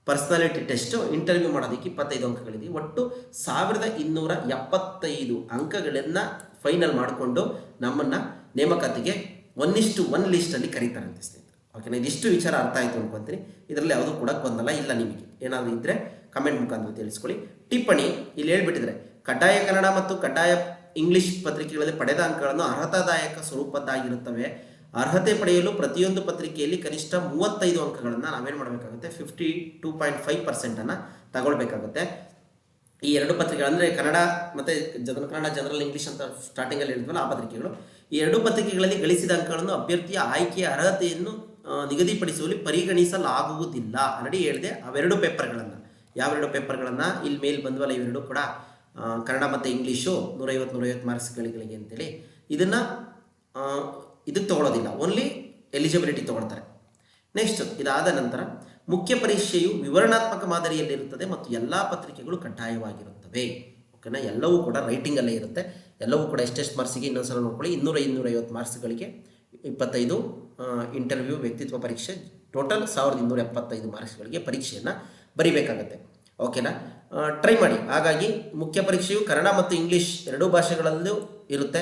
ಪರ್ಸನಾಲಿಟಿ ಟೆಸ್ಟು, ಇಂಟರ್ವ್ಯೂ ಮಾಡೋದಕ್ಕೆ 25 ಅಂಕಗಳಿದೆ. ಒಟ್ಟು 1275 ಅಂಕಗಳನ್ನು ಫೈನಲ್ ಮಾಡಿಕೊಂಡು ನಮ್ಮನ್ನು ನೇಮಕಾತಿಗೆ 1:1 ಲಿಸ್ಟಲ್ಲಿ ಕರೀತಾರಂತೆ ಸ್ನೇಹಿತರೆ. ಓಕೆನಾ. ಇದಿಷ್ಟು ವಿಚಾರ ಅರ್ಥ ಆಯಿತು ಅನ್ಕೊತೀನಿ. ಇದರಲ್ಲಿ ಯಾವುದೂ ಕೂಡ ಗೊಂದಲ ಇಲ್ಲ. ನಿಮಗೆ ಏನಾದರೂ ಇದ್ದರೆ ಕಮೆಂಟ್ ಮುಖಾಂತರ ತಿಳಿಸ್ಕೊಳ್ಳಿ. ಟಿಪ್ಪಣಿ ಇಲ್ಲಿ ಹೇಳ್ಬಿಟ್ಟಿದ್ರೆ, ಕಡ್ಡಾಯ ಕನ್ನಡ ಮತ್ತು ಕಡ್ಡಾಯ ಇಂಗ್ಲಿಷ್ ಪತ್ರಿಕೆಗಳಲ್ಲಿ ಪಡೆದ ಅಂಕಗಳನ್ನು ಅರ್ಹತಾದಾಯಕ ಸ್ವರೂಪದ್ದಾಗಿರುತ್ತವೆ. ಅರ್ಹತೆ ಪಡೆಯಲು ಪ್ರತಿಯೊಂದು ಪತ್ರಿಕೆಯಲ್ಲಿ ಕನಿಷ್ಠ 35 ಅಂಕಗಳನ್ನು ನಾವೇನು ಮಾಡಬೇಕಾಗುತ್ತೆ, 52.5% ತಗೊಳ್ಬೇಕಾಗುತ್ತೆ. ಈ ಎರಡು ಪತ್ರಿಕೆಗಳು ಅಂದರೆ ಕನ್ನಡ ಮತ್ತು ಕನ್ನಡ ಜನರಲ್ ಇಂಗ್ಲೀಷ್ ಅಂತ ಸ್ಟಾರ್ಟಿಂಗಲ್ಲಿ ಹೇಳಿದ್ವಲ್ಲ ಆ ಪತ್ರಿಕೆಗಳು. ಈ ಎರಡು ಪತ್ರಿಕೆಗಳಲ್ಲಿ ಗಳಿಸಿದ ಅಂಕಗಳನ್ನು ಅಭ್ಯರ್ಥಿಯ ಆಯ್ಕೆಯ ಅರ್ಹತೆಯನ್ನು ನಿಗದಿಪಡಿಸುವಲ್ಲಿ ಪರಿಗಣಿಸಲಾಗುವುದಿಲ್ಲ. ಆಲ್ರೆಡಿ ಹೇಳಿದೆ ಅವೆರಡು ಪೇಪರ್ಗಳನ್ನು. ಯಾವೆರಡು ಪೇಪರ್ಗಳನ್ನು ಇಲ್ಲಿ ಮೇಲ್ ಬಂದ್ವಲ್ಲ, ಇವೆರಡು ಕೂಡ ಕನ್ನಡ ಮತ್ತು ಇಂಗ್ಲೀಷು 150 ಮಾರ್ಕ್ಸ್ಗಳಿಗೆ ಅಂತೇಳಿ ಇದನ್ನು ಇದಕ್ಕೆ ತೊಗೊಳೋದಿಲ್ಲ, ಓನ್ಲಿ ಎಲಿಜಿಬಿಲಿಟಿ ತೊಗೊಳ್ತಾರೆ. ನೆಕ್ಸ್ಟ್ ಇದಾದ ನಂತರ ಮುಖ್ಯ ಪರೀಕ್ಷೆಯು ವಿವರಣಾತ್ಮಕ ಮಾದರಿಯಲ್ಲಿರುತ್ತದೆ ಮತ್ತು ಎಲ್ಲ ಪತ್ರಿಕೆಗಳು ಕಡ್ಡಾಯವಾಗಿರುತ್ತವೆ. ಓಕೆನಾ, ಎಲ್ಲವೂ ಕೂಡ ರೈಟಿಂಗಲ್ಲೇ ಇರುತ್ತೆ. ಎಲ್ಲವೂ ಕೂಡ ಎಷ್ಟೆಷ್ಟು ಮಾರ್ಕ್ಸಿಗೆ ಇನ್ನೊಂದ್ಸಲ ನೋಡ್ಕೊಳ್ಳಿ, 250 ಮಾರ್ಕ್ಸ್ಗಳಿಗೆ 25 ಇಂಟರ್ವ್ಯೂ ವ್ಯಕ್ತಿತ್ವ ಪರೀಕ್ಷೆ, ಟೋಟಲ್ 1275 ಮಾರ್ಕ್ಸ್ಗಳಿಗೆ ಪರೀಕ್ಷೆಯನ್ನು ಬರೀಬೇಕಾಗತ್ತೆ. ಓಕೆನಾ, ಟ್ರೈ ಮಾಡಿ. ಹಾಗಾಗಿ ಮುಖ್ಯ ಪರೀಕ್ಷೆಯು ಕನ್ನಡ ಮತ್ತು ಇಂಗ್ಲೀಷ್ ಎರಡೂ ಭಾಷೆಗಳಲ್ಲೂ ಇರುತ್ತೆ.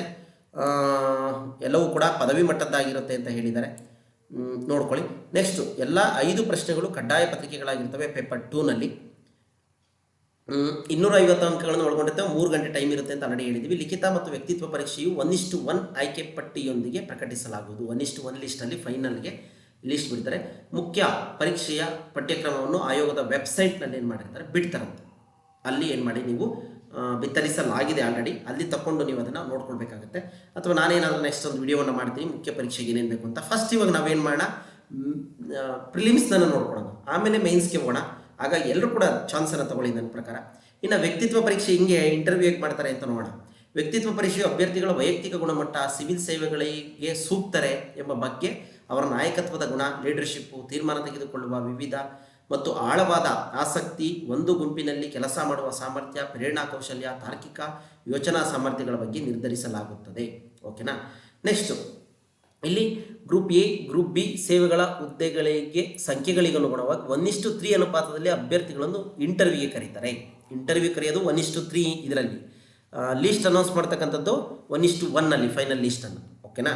ಎಲ್ಲವೂ ಕೂಡ ಪದವಿ ಮಟ್ಟದ್ದಾಗಿರುತ್ತೆ ಅಂತ ಹೇಳಿದ್ದಾರೆ, ನೋಡ್ಕೊಳ್ಳಿ. ನೆಕ್ಸ್ಟು ಎಲ್ಲ 5 ಪ್ರಶ್ನೆಗಳು ಕಡ್ಡಾಯ ಪತ್ರಿಕೆಗಳಾಗಿರ್ತವೆ. ಪೇಪರ್ 2ನಲ್ಲಿ 250 ಅಂಕಗಳನ್ನು ಒಳಗೊಂಡಿರ್ತವೆ. 3 ಗಂಟೆ ಟೈಮ್ ಇರುತ್ತೆ ಅಂತ ಆಲ್ರೆಡಿ ಹೇಳಿದ್ವಿ. ಲಿಖಿತ ಮತ್ತು ವ್ಯಕ್ತಿತ್ವ ಪರೀಕ್ಷೆಯು 1:1 ಆಯ್ಕೆ ಪಟ್ಟಿಯೊಂದಿಗೆ ಪ್ರಕಟಿಸಲಾಗುವುದು. 1:1 ಲಿಸ್ಟಲ್ಲಿ ಫೈನಲ್ಗೆ ಲಿಸ್ಟ್ ಬಿಡ್ತಾರೆ. ಮುಖ್ಯ ಪರೀಕ್ಷೆಯ ಪಠ್ಯಕ್ರಮವನ್ನು ಆಯೋಗದ ವೆಬ್ಸೈಟ್ನಲ್ಲಿ ಏನು ಮಾಡಿರ್ತಾರೆ, ಬಿಡ್ತಾರಂತೆ. ಅಲ್ಲಿ ಏನು ಮಾಡಿ ನೀವು ಬಿತ್ತರಿಸಲಾಗಿದೆ ಆಲ್ರೆಡಿ, ಅಲ್ಲಿ ತಗೊಂಡು ನೀವು ಅದನ್ನು ನೋಡ್ಕೊಳ್ಬೇಕಾಗುತ್ತೆ. ಅಥವಾ ನಾನೇನಾದರೂ ನೆಕ್ಸ್ಟ್ ಒಂದು ವಿಡಿಯೋವನ್ನು ಮಾಡ್ತೀನಿ ಮುಖ್ಯ ಪರೀಕ್ಷೆಗೆ ಏನೇನು ಬೇಕು ಅಂತ. ಫಸ್ಟ್ ಇವಾಗ ನಾವೇನು ಮಾಡೋಣ, ಪ್ರಿಲಿಮ್ಸ್ನ ನೋಡ್ಕೊಳ್ಳೋಣ, ಆಮೇಲೆ ಮೇನ್ಸ್ಗೆ ಹೋಗೋಣ. ಹಾಗಾಗಿ ಎಲ್ಲರೂ ಕೂಡ ಚಾನ್ಸನ್ನು ತಗೊಳ್ಳಿ ನನ್ನ ಪ್ರಕಾರ. ಇನ್ನು ವ್ಯಕ್ತಿತ್ವ ಪರೀಕ್ಷೆ ಹಿಂಗೆ ಇಂಟರ್ವ್ಯೂ ಹೇಗೆ ಮಾಡ್ತಾರೆ ಅಂತ ನೋಡೋಣ. ವ್ಯಕ್ತಿತ್ವ ಪರೀಕ್ಷೆಯು ಅಭ್ಯರ್ಥಿಗಳ ವೈಯಕ್ತಿಕ ಗುಣಮಟ್ಟ, ಸಿವಿಲ್ ಸೇವೆಗಳಿಗೆ ಸೂಕ್ತರೆ ಎಂಬ ಬಗ್ಗೆ, ಅವರ ನಾಯಕತ್ವದ ಗುಣ, ಲೀಡರ್ಶಿಪ್ಪು, ತೀರ್ಮಾನ ತೆಗೆದುಕೊಳ್ಳುವ ವಿವಿಧ ಮತ್ತು ಆಳವಾದ ಆಸಕ್ತಿ, ಒಂದು ಗುಂಪಿನಲ್ಲಿ ಕೆಲಸ ಮಾಡುವ ಸಾಮರ್ಥ್ಯ, ಪ್ರೇರಣಾ ಕೌಶಲ್ಯ, ತಾರ್ಕಿಕ ಯೋಚನಾ ಸಾಮರ್ಥ್ಯಗಳ ಬಗ್ಗೆ ನಿರ್ಧರಿಸಲಾಗುತ್ತದೆ. ಓಕೆನಾ. ನೆಕ್ಸ್ಟು ಇಲ್ಲಿ ಗ್ರೂಪ್ ಎ, ಗ್ರೂಪ್ ಬಿ ಸೇವೆಗಳ ಹುದ್ದೆಗಳಿಗೆ ಸಂಖ್ಯೆಗಳಿಗೆ ಅನುಗುಣವಾಗಿ 1:3 ಅನುಪಾತದಲ್ಲಿ ಅಭ್ಯರ್ಥಿಗಳನ್ನು ಇಂಟರ್ವ್ಯೂಗೆ ಕರೀತಾರೆ. ಇಂಟರ್ವ್ಯೂ ಕರೆಯೋದು 1:3 ಇದರಲ್ಲಿ. ಲೀಸ್ಟ್ ಅನೌನ್ಸ್ ಮಾಡ್ತಕ್ಕಂಥದ್ದು 1:1 ಫೈನಲ್ ಲೀಸ್ಟನ್ನು. ಓಕೆನಾ.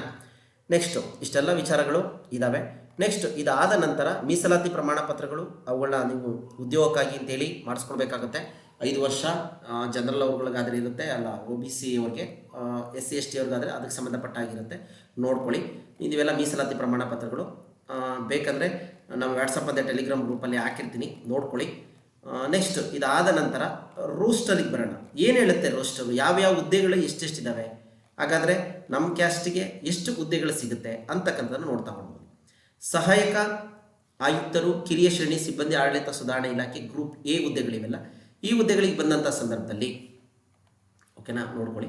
ನೆಕ್ಸ್ಟು ಇಷ್ಟೆಲ್ಲ ವಿಚಾರಗಳು ಇದ್ದಾವೆ. ನೆಕ್ಸ್ಟ್ ಇದಾದ ನಂತರ ಮೀಸಲಾತಿ ಪ್ರಮಾಣ ಪತ್ರಗಳು, ಅವುಗಳನ್ನ ನೀವು ಉದ್ಯೋಗಕ್ಕಾಗಿ ಅಂತೇಳಿ ಮಾಡಿಸ್ಕೊಳ್ಬೇಕಾಗುತ್ತೆ. 5 ವರ್ಷ ಜನರಲ್ ಅವ್ರಗಳಿಗಾದರೆ ಇರುತ್ತೆ, ಅಲ್ಲ OBC ಅವ್ರಿಗೆ, SC/ST ಅವ್ರಿಗಾದರೆ ಅದಕ್ಕೆ ಸಂಬಂಧಪಟ್ಟಾಗಿರುತ್ತೆ, ನೋಡ್ಕೊಳ್ಳಿ. ಇವೆಲ್ಲ ಮೀಸಲಾತಿ ಪ್ರಮಾಣ ಪತ್ರಗಳು. ಬೇಕಂದರೆ ನಾವು ವಾಟ್ಸಪ್ ಮತ್ತು ಟೆಲಿಗ್ರಾಮ್ ಗ್ರೂಪಲ್ಲಿ ಹಾಕಿರ್ತೀನಿ, ನೋಡ್ಕೊಳ್ಳಿ. ನೆಕ್ಸ್ಟ್ ಇದಾದ ನಂತರ ರೋಸ್ಟರಿಗೆ ಬರೋಣ. ಏನು ಹೇಳುತ್ತೆ ರೋಸ್ಟರು, ಯಾವ್ಯಾವ ಹುದ್ದೆಗಳು ಎಷ್ಟೆಷ್ಟಿದ್ದಾವೆ, ಹಾಗಾದರೆ ನಮ್ಮ ಕ್ಯಾಸ್ಟಿಗೆ ಎಷ್ಟು ಹುದ್ದೆಗಳು ಸಿಗುತ್ತೆ ಅಂತಕ್ಕಂಥದ್ದನ್ನು ನೋಡ್ತಾ ಹೋಗ್ಬೋದು. ಸಹಾಯಕ ಆಯುಕ್ತರು, ಕಿರಿಯ ಶ್ರೇಣಿ ಸಿಬ್ಬಂದಿ ಆಡಳಿತ ಸುಧಾರಣೆ ಇಲಾಖೆ ಗ್ರೂಪ್ ಎ ಹುದ್ದೆಗಳಿವೆಲ್ಲ. ಈ ಹುದ್ದೆಗಳಿಗೆ ಬಂದಂಥ ಸಂದರ್ಭದಲ್ಲಿ ಓಕೆನಾ ನೋಡ್ಕೊಳ್ಳಿ.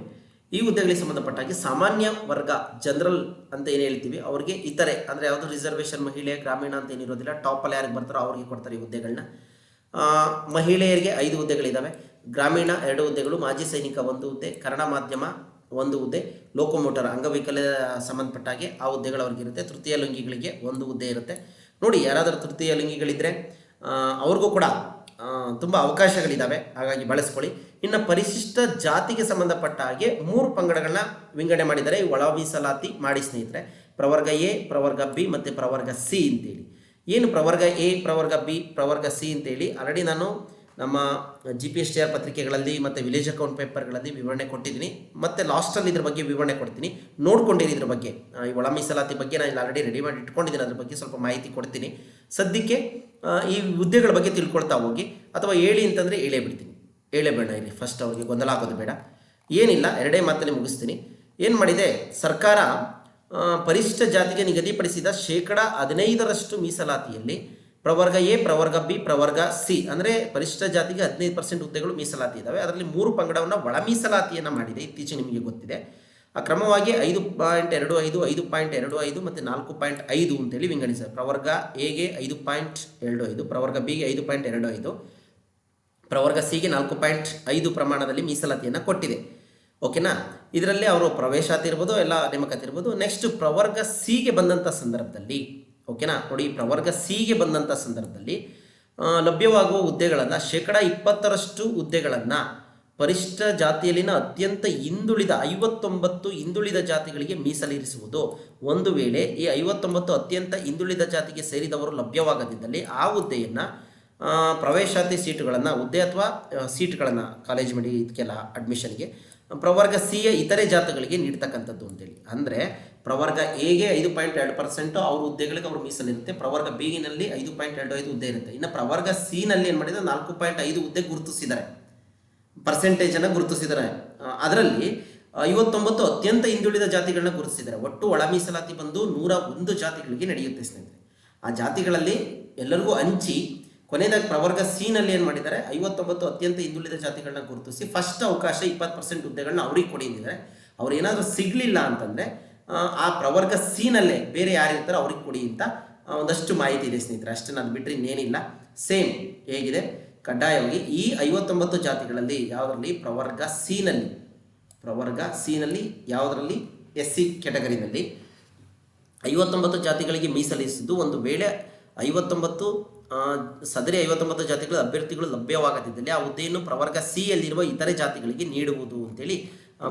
ಈ ಹುದ್ದೆಗಳಿಗೆ ಸಂಬಂಧಪಟ್ಟಾಗಿ ಸಾಮಾನ್ಯ ವರ್ಗ ಜನರಲ್ ಅಂತ ಏನು ಹೇಳ್ತೀವಿ ಅವ್ರಿಗೆ ಇತರೆ ಅಂದರೆ ಯಾವುದು ರಿಸರ್ವೇಷನ್, ಮಹಿಳೆ, ಗ್ರಾಮೀಣ ಅಂತ ಏನಿರೋದಿಲ್ಲ, ಟಾಪಲ್ಲಿ ಯಾರಿಗೆ ಬರ್ತಾರೋ ಅವ್ರಿಗೆ ಕೊಡ್ತಾರೆ ಈ ಹುದ್ದೆಗಳನ್ನ. ಮಹಿಳೆಯರಿಗೆ 5 ಹುದ್ದೆಗಳಿದ್ದಾವೆ, ಗ್ರಾಮೀಣ 2 ಹುದ್ದೆಗಳು, ಮಾಜಿ ಸೈನಿಕ 1 ಹುದ್ದೆ, ಕನ್ನಡ ಮಾಧ್ಯಮ 1 ಹುದ್ದೆ, ಲೋಕೋಮೋಟರ್ ಅಂಗವಿಕಲ ಸಂಬಂಧಪಟ್ಟಾಗೆ ಆ ಹುದ್ದೆಗಳು ಅವ್ರಿಗಿರುತ್ತೆ. ತೃತೀಯ ಲಿಂಗಿಗಳಿಗೆ 1 ಹುದ್ದೆ ಇರುತ್ತೆ. ನೋಡಿ, ಯಾರಾದರೂ ತೃತೀಯ ಲಿಂಗಿಗಳಿದ್ದರೆ ಅವ್ರಿಗೂ ಕೂಡ ತುಂಬ ಅವಕಾಶಗಳಿದ್ದಾವೆ, ಹಾಗಾಗಿ ಬಳಸ್ಕೊಳ್ಳಿ. ಇನ್ನು ಪರಿಶಿಷ್ಟ ಜಾತಿಗೆ ಸಂಬಂಧಪಟ್ಟ ಹಾಗೆ 3 ಪಂಗಡಗಳನ್ನ ವಿಂಗಡಣೆ ಮಾಡಿದ್ದಾರೆ. ಒಳ ಮೀಸಲಾತಿ ಮಾಡಿ ಸ್ನೇಹಿತರೆ. ಪ್ರವರ್ಗ ಎ, ಪ್ರವರ್ಗ ಬಿ ಮತ್ತು ಪ್ರವರ್ಗ ಸಿ ಅಂತೇಳಿ. ಏನು ಪ್ರವರ್ಗ ಎ, ಪ್ರವರ್ಗ ಬಿ, ಪ್ರವರ್ಗ ಸಿ ಅಂತೇಳಿ ಆಲ್ರೆಡಿ ನಾನು ನಮ್ಮ GPSTR ಪತ್ರಿಕೆಗಳಲ್ಲಿ ಮತ್ತು ವಿಲೇಜ್ ಅಕೌಂಟ್ ಪೇಪರ್ಗಳಲ್ಲಿ ವಿವರಣೆ ಕೊಟ್ಟಿದ್ದೀನಿ. ಮತ್ತು ಲಾಸ್ಟಲ್ಲಿ ಇದ್ರ ಬಗ್ಗೆ ವಿವರಣೆ ಕೊಡ್ತೀನಿ, ನೋಡ್ಕೊಂಡಿರಿ. ಇದ್ರ ಬಗ್ಗೆ ಈ ಒಳ ಮೀಸಲಾತಿ ಬಗ್ಗೆ ನಾನು ಇಲ್ಲಿ ಆಲ್ರೆಡಿ ರೆಡಿ ಮಾಡಿ ಇಟ್ಕೊಂಡಿದ್ದೀನಿ, ಅದ್ರ ಬಗ್ಗೆ ಸ್ವಲ್ಪ ಮಾಹಿತಿ ಕೊಡ್ತೀನಿ. ಸದ್ಯಕ್ಕೆ ಈ ಹುದ್ದೆಗಳ ಬಗ್ಗೆ ತಿಳ್ಕೊಳ್ತಾ ಹೋಗಿ, ಅಥವಾ ಹೇಳಿ ಅಂತಂದರೆ ಹೇಳೇ ಬಿಡ್ತೀನಿ, ಹೇಳೇ ಬೇಡ ಇಲ್ಲಿ. ಫಸ್ಟ್ ಅವ್ರಿಗೆ ಗೊಂದಲ ಆಗೋದು ಬೇಡ, ಏನಿಲ್ಲ, 2 ಮಾತಲ್ಲಿ ಮುಗಿಸ್ತೀನಿ. ಏನು ಮಾಡಿದೆ ಸರ್ಕಾರ, ಪರಿಶಿಷ್ಟ ಜಾತಿಗೆ ನಿಗದಿಪಡಿಸಿದ 15% ಮೀಸಲಾತಿಯಲ್ಲಿ ಪ್ರವರ್ಗ ಎ, ಪ್ರವರ್ಗ ಬಿ, ಪ್ರವರ್ಗ ಸಿ ಅಂದರೆ ಪರಿಶಿಷ್ಟ ಜಾತಿಗೆ 15% ಹುದ್ದೆಗಳು ಮೀಸಲಾತಿ ಇದ್ದಾವೆ. ಅದರಲ್ಲಿ 3 ಪಂಗಡವನ್ನು ಒಳ ಮೀಸಲಾತಿಯನ್ನು ಮಾಡಿದೆ, ಇತ್ತೀಚೆಗೆ ನಿಮಗೆ ಗೊತ್ತಿದೆ. ಆ ಕ್ರಮವಾಗಿ 5.25, 5.25 ಮತ್ತು 4.5 ಅಂತೇಳಿ ವಿಂಗಡಿಸಿದೆ. ಪ್ರವರ್ಗ ಎಗೆ 5.25, ಪ್ರವರ್ಗ ಬಿಗೆ 5.25, ಪ್ರವರ್ಗ ಸಿಗೆ 4.5 ಪ್ರಮಾಣದಲ್ಲಿ ಮೀಸಲಾತಿಯನ್ನು ಕೊಟ್ಟಿದೆ. ಓಕೆನಾ. ಇದರಲ್ಲಿ ಅವರು ಪ್ರವೇಶಾತಿ ಇರ್ಬೋದು, ಎಲ್ಲ ನೇಮಕಾತಿ ಇರ್ಬೋದು. ನೆಕ್ಸ್ಟ್ ಪ್ರವರ್ಗ ಸಿಗೆ ಬಂದಂಥ ಸಂದರ್ಭದಲ್ಲಿ ಓಕೆನಾ ನೋಡಿ, ಪ್ರವರ್ಗ ಸಿಗೆ ಬಂದಂಥ ಸಂದರ್ಭದಲ್ಲಿ ಲಭ್ಯವಾಗುವ ಹುದ್ದೆಗಳನ್ನು 20% ಹುದ್ದೆಗಳನ್ನು ಪರಿಶಿಷ್ಟ ಜಾತಿಯಲ್ಲಿನ ಅತ್ಯಂತ ಹಿಂದುಳಿದ 59 ಹಿಂದುಳಿದ ಜಾತಿಗಳಿಗೆ ಮೀಸಲಿರಿಸುವುದು. ಒಂದು ವೇಳೆ ಈ 59 ಅತ್ಯಂತ ಹಿಂದುಳಿದ ಜಾತಿಗೆ ಸೇರಿದವರು ಲಭ್ಯವಾಗದಿದ್ದಲ್ಲಿ ಆ ಹುದ್ದೆಯನ್ನು ಪ್ರವೇಶಾತಿ ಸೀಟುಗಳನ್ನು, ಹುದ್ದೆ ಅಥವಾ ಸೀಟ್ಗಳನ್ನು ಕಾಲೇಜ್ ಮಾಡಿ ಇದಕ್ಕೆಲ್ಲ ಅಡ್ಮಿಷನ್ಗೆ ಪ್ರವರ್ಗ ಸಿಯ ಇತರೆ ಜಾತಿಗಳಿಗೆ ನೀಡ್ತಕ್ಕಂಥದ್ದು ಅಂತೇಳಿ. ಅಂದರೆ ಪ್ರವರ್ಗ ಎಗೆ 5.2% ಅವ್ರ ಹುದ್ದೆಗಳಿಗೆ ಅವ್ರು ಮೀಸಲಿರುತ್ತೆ. ಪ್ರವರ್ಗ ಬಿಗಿನಲ್ಲಿ 5.25 ಹುದ್ದೆ ಇರುತ್ತೆ. ಇನ್ನು ಪ್ರವರ್ಗ ಸಿನಲ್ಲಿ ಏನು ಮಾಡಿದರೆ 4.5 ಹುದ್ದೆ ಗುರುತಿಸಿದ್ದಾರೆ, ಪರ್ಸೆಂಟೇಜನ್ನು ಗುರುತಿಸಿದ್ದಾರೆ. ಅದರಲ್ಲಿ 59 ಅತ್ಯಂತ ಹಿಂದುಳಿದ ಜಾತಿಗಳನ್ನ ಗುರುತಿಸಿದ್ದಾರೆ. ಒಟ್ಟು ಒಳ ಮೀಸಲಾತಿ ಬಂದು 101 ಜಾತಿಗಳಿಗೆ ನಡೆಯುತ್ತೆ ಸ್ನೇಹಿತರೆ. ಆ ಜಾತಿಗಳಲ್ಲಿ ಎಲ್ಲರಿಗೂ ಹಂಚಿ ಕೊನೆಯದಾಗಿ ಪ್ರವರ್ಗ ಸಿನಲ್ಲಿ ಏನು ಮಾಡಿದ್ದಾರೆ, 59 ಅತ್ಯಂತ ಹಿಂದುಳಿದ ಜಾತಿಗಳನ್ನ ಗುರುತಿಸಿ ಫಸ್ಟ್ ಅವಕಾಶ 20% ಹುದ್ದೆಗಳನ್ನ ಅವ್ರಿಗೆ ಕೊಡಿ ಅಂದಿದ್ದಾರೆ. ಅವ್ರು ಏನಾದರೂ ಸಿಗಲಿಲ್ಲ ಅಂತಂದರೆ ಆ ಪ್ರವರ್ಗ ಸಿನಲ್ಲೇ ಬೇರೆ ಯಾರಿರ್ತಾರೋ ಅವ್ರಿಗೆ ಕೊಡಿ ಅಂತ ಒಂದಷ್ಟು ಮಾಹಿತಿ ಇದೆ ಸ್ನೇಹಿತರೆ. ಅಷ್ಟೇ, ನಾನು ಬಿಟ್ಟರೆ ಇನ್ನೇನಿಲ್ಲ. ಸೇಮ್ ಹೇಗಿದೆ ಕಡ್ಡಾಯವಾಗಿ ಈ 59 ಜಾತಿಗಳಲ್ಲಿ ಯಾವುದರಲ್ಲಿ ಪ್ರವರ್ಗ ಸಿನಲ್ಲಿ ಯಾವುದರಲ್ಲಿ SC ಕ್ಯಾಟಗರಿನಲ್ಲಿ 59 ಜಾತಿಗಳಿಗೆ ಮೀಸಲಿಸಿದ್ದು. ಒಂದು ವೇಳೆ 59 ಸದರಿ 59 ಜಾತಿಗಳ ಅಭ್ಯರ್ಥಿಗಳು ಲಭ್ಯವಾಗದಿದ್ದಲ್ಲಿ ಆ ಹುದ್ದೆಯನ್ನು ಪ್ರವರ್ಗ ಸಿಯಲ್ಲಿರುವ ಇತರೆ ಜಾತಿಗಳಿಗೆ ನೀಡುವುದು ಅಂತೇಳಿ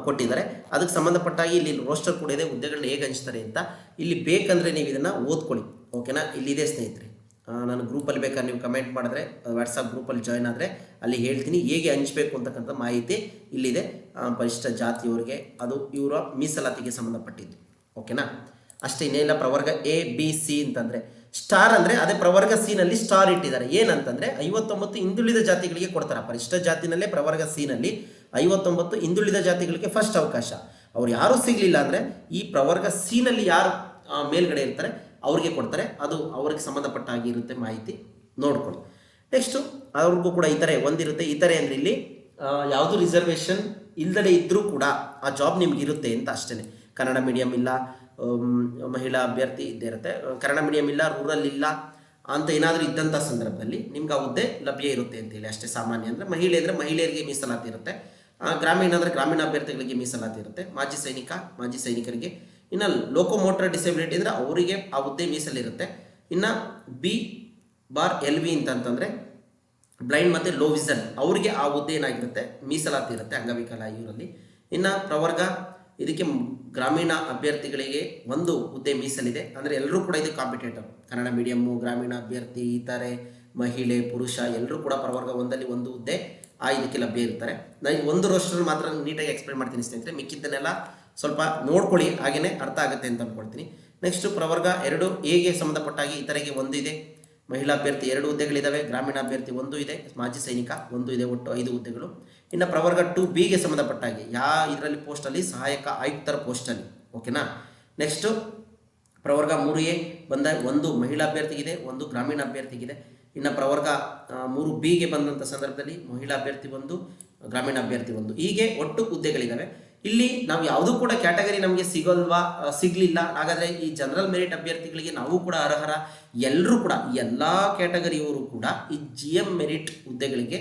ಕೊಟ್ಟಿದ್ದಾರೆ. ಅದಕ್ಕೆ ಸಂಬಂಧಪಟ್ಟಾಗಿ ಇಲ್ಲಿ ರೋಸ್ಟರ್ ಕೂಡ ಇದೆ, ಹುದ್ದೆಗಳನ್ನ ಹೇಗೆ ಹಂಚ್ತಾರೆ ಅಂತ. ಇಲ್ಲಿ ಬೇಕಂದರೆ ನೀವು ಇದನ್ನು ಓದ್ಕೊಳ್ಳಿ, ಓಕೆನಾ. ಇಲ್ಲಿದೆ ಸ್ನೇಹಿತರೆ, ನಾನು ಗ್ರೂಪಲ್ಲಿ ಬೇಕಾದ್ರೆ ನೀವು ಕಮೆಂಟ್ ಮಾಡಿದ್ರೆ ವಾಟ್ಸಪ್ ಗ್ರೂಪಲ್ಲಿ ಜಾಯ್ನ್ ಆದರೆ ಅಲ್ಲಿ ಹೇಳ್ತೀನಿ ಹೇಗೆ ಹಂಚಬೇಕು ಅಂತಕ್ಕಂಥ ಮಾಹಿತಿ ಇಲ್ಲಿದೆ. ಪರಿಶಿಷ್ಟ ಜಾತಿಯವರಿಗೆ ಅದು ಇವರ ಮೀಸಲಾತಿಗೆ ಸಂಬಂಧಪಟ್ಟಿದ್ದು, ಓಕೆನಾ. ಅಷ್ಟೇ, ಇನ್ನೇನಿಲ್ಲ. ಪ್ರವರ್ಗ ABC ಅಂತಂದರೆ ಸ್ಟಾರ್ ಅಂದರೆ ಅದೇ ಪ್ರವರ್ಗ ಸಿನಲ್ಲಿ ಸ್ಟಾರ್ ಇಟ್ಟಿದ್ದಾರೆ. ಏನಂತಂದರೆ 59 ಹಿಂದುಳಿದ ಜಾತಿಗಳಿಗೆ ಕೊಡ್ತಾರೆ. ಪರಿಶಿಷ್ಟ ಜಾತಿನಲ್ಲೇ ಪ್ರವರ್ಗ ಸಿನಲ್ಲಿ 59 ಹಿಂದುಳಿದ ಜಾತಿಗಳಿಗೆ ಫಸ್ಟ್ ಅವಕಾಶ. ಅವ್ರು ಯಾರೂ ಸಿಗಲಿಲ್ಲ ಅಂದರೆ ಈ ಪ್ರವರ್ಗ ಸಿನಲ್ಲಿ ಯಾರು ಮೇಲ್ಗಡೆ ಇರ್ತಾರೆ ಅವ್ರಿಗೆ ಕೊಡ್ತಾರೆ. ಅದು ಅವ್ರಿಗೆ ಸಂಬಂಧಪಟ್ಟ ಹಾಗೆ ಇರುತ್ತೆ, ಮಾಹಿತಿ ನೋಡ್ಕೊಳ್ಳಿ. ನೆಕ್ಸ್ಟು ಅವ್ರಿಗೂ ಕೂಡ ಇತರೆ ಒಂದಿರುತ್ತೆ. ಇತರೆ ಅಂದರೆ ಇಲ್ಲಿ ಯಾವುದು ರಿಸರ್ವೇಷನ್ ಇಲ್ಲದೆ ಇದ್ದರೂ ಕೂಡ ಆ ಜಾಬ್ ನಿಮಗಿರುತ್ತೆ ಅಂತ ಅಷ್ಟೇ. ಕನ್ನಡ ಮೀಡಿಯಂ ಇಲ್ಲ, ಮಹಿಳಾ ಅಭ್ಯರ್ಥಿ ಇದ್ದೇ ಇರುತ್ತೆ. ಕನ್ನಡ ಮೀಡಿಯಂ ಇಲ್ಲ, ರೂರಲ್ ಇಲ್ಲ ಅಂತ ಏನಾದರೂ ಇದ್ದಂಥ ಸಂದರ್ಭದಲ್ಲಿ ನಿಮ್ಗೆ ಆ ಹುದ್ದೆ ಲಭ್ಯ ಇರುತ್ತೆ ಅಂತೇಳಿ ಅಷ್ಟೇ. ಸಾಮಾನ್ಯ ಅಂದರೆ ಮಹಿಳೆ ಅಂದರೆ ಮಹಿಳೆಯರಿಗೆ ಮೀಸಲಾತಿ ಇರುತ್ತೆ. ಗ್ರಾಮೀಣ ಅಂದರೆ ಗ್ರಾಮೀಣ ಅಭ್ಯರ್ಥಿಗಳಿಗೆ ಮೀಸಲಾತಿ ಇರುತ್ತೆ. ಮಾಜಿ ಸೈನಿಕರಿಗೆ. ಇನ್ನು ಲೋಕೋಮೋಟರ್ ಡಿಸೇಬಿಲಿಟಿ ಅಂದರೆ ಅವರಿಗೆ ಆ ಹುದ್ದೆ ಮೀಸಲಿರುತ್ತೆ. ಇನ್ನು B/LV ಅಂತಂದರೆ ಬ್ಲೈಂಡ್ ಮತ್ತು ಲೋ ವಿಷನ್ ಅವರಿಗೆ ಆ ಹುದ್ದೆ ಏನಾಗಿರುತ್ತೆ, ಮೀಸಲಾತಿ ಇರುತ್ತೆ, ಅಂಗವಿಕಲ ಇವರಲ್ಲಿ. ಇನ್ನು ಪ್ರವರ್ಗ ಇದಕ್ಕೆ ಗ್ರಾಮೀಣ ಅಭ್ಯರ್ಥಿಗಳಿಗೆ ಒಂದು ಹುದ್ದೆ ಮೀಸಲಿದೆ. ಅಂದರೆ ಎಲ್ಲರೂ ಕೂಡ ಇದು ಕಾಂಪಿಟೇಟರ್. ಕನ್ನಡ ಮೀಡಿಯಮ್ಮು, ಗ್ರಾಮೀಣ ಅಭ್ಯರ್ಥಿ, ಇತರೆ, ಮಹಿಳೆ, ಪುರುಷ ಎಲ್ಲರೂ ಕೂಡ ಪ್ರವರ್ಗ ಒಂದಲ್ಲಿ ಒಂದು ಹುದ್ದೆ ಇದಕ್ಕೆ ಲಭ್ಯ ಇರ್ತಾರೆ. ನಾನು ಒಂದು ರೋಸ್ಟರ್ ಮಾತ್ರ ನೀಟಾಗಿ ಎಕ್ಸ್ಪ್ಲೇನ್ ಮಾಡ್ತೀನಿ ಸ್ನೇಹಿತರೆ, ಮಿಕ್ಕಿದ್ದನ್ನೆಲ್ಲ ಸ್ವಲ್ಪ ನೋಡ್ಕೊಳ್ಳಿ, ಹಾಗೆಯೇ ಅರ್ಥ ಆಗುತ್ತೆ ಅಂತ ಅಂದ್ಕೊಳ್ತೀನಿ. ನೆಕ್ಸ್ಟು ಪ್ರವರ್ಗ 2Aಗೆ ಸಂಬಂಧಪಟ್ಟಾಗಿ ಇತರೆಗೆ ಒಂದು ಇದೆ, ಮಹಿಳಾ ಅಭ್ಯರ್ಥಿ 2 ಹುದ್ದೆಗಳಿದ್ದಾವೆ, ಗ್ರಾಮೀಣ ಅಭ್ಯರ್ಥಿ 1 ಇದೆ, ಮಾಜಿ ಸೈನಿಕ 1 ಇದೆ, ಒಟ್ಟು 5 ಹುದ್ದೆಗಳು. ಇನ್ನು ಪ್ರವರ್ಗ 2Bಗೆ ಸಂಬಂಧಪಟ್ಟಾಗಿ ಇದರಲ್ಲಿ ಪೋಸ್ಟಲ್ಲಿ ಸಹಾಯಕ ಆಯುಕ್ತರ ಪೋಸ್ಟಲ್ಲಿ, ಓಕೆನಾ. ನೆಕ್ಸ್ಟು ಪ್ರವರ್ಗ 3A ಬಂದ 1 ಮಹಿಳಾ ಅಭ್ಯರ್ಥಿಗಿದೆ, 1 ಗ್ರಾಮೀಣ ಅಭ್ಯರ್ಥಿಗಿದೆ. ಇನ್ನು ಪ್ರವರ್ಗ 3Bಗೆ ಬಂದಂಥ ಸಂದರ್ಭದಲ್ಲಿ ಮಹಿಳಾ ಅಭ್ಯರ್ಥಿ 1, ಗ್ರಾಮೀಣ ಅಭ್ಯರ್ಥಿ 1, ಹೀಗೆ ಒಟ್ಟು ಹುದ್ದೆಗಳಿದ್ದಾವೆ. ಇಲ್ಲಿ ನಾವು ಯಾವುದೂ ಕೂಡ ಕ್ಯಾಟಗರಿ ನಮಗೆ ಸಿಗಲಿಲ್ಲ, ಹಾಗಾದರೆ ಈ ಜನರಲ್ ಮೆರಿಟ್ ಅಭ್ಯರ್ಥಿಗಳಿಗೆ ನಾವು ಕೂಡ ಅರ್ಹರ? ಎಲ್ಲರೂ ಕೂಡ, ಎಲ್ಲ ಕ್ಯಾಟಗರಿಯವರು ಕೂಡ ಈ GM ಮೆರಿಟ್ ಹುದ್ದೆಗಳಿಗೆ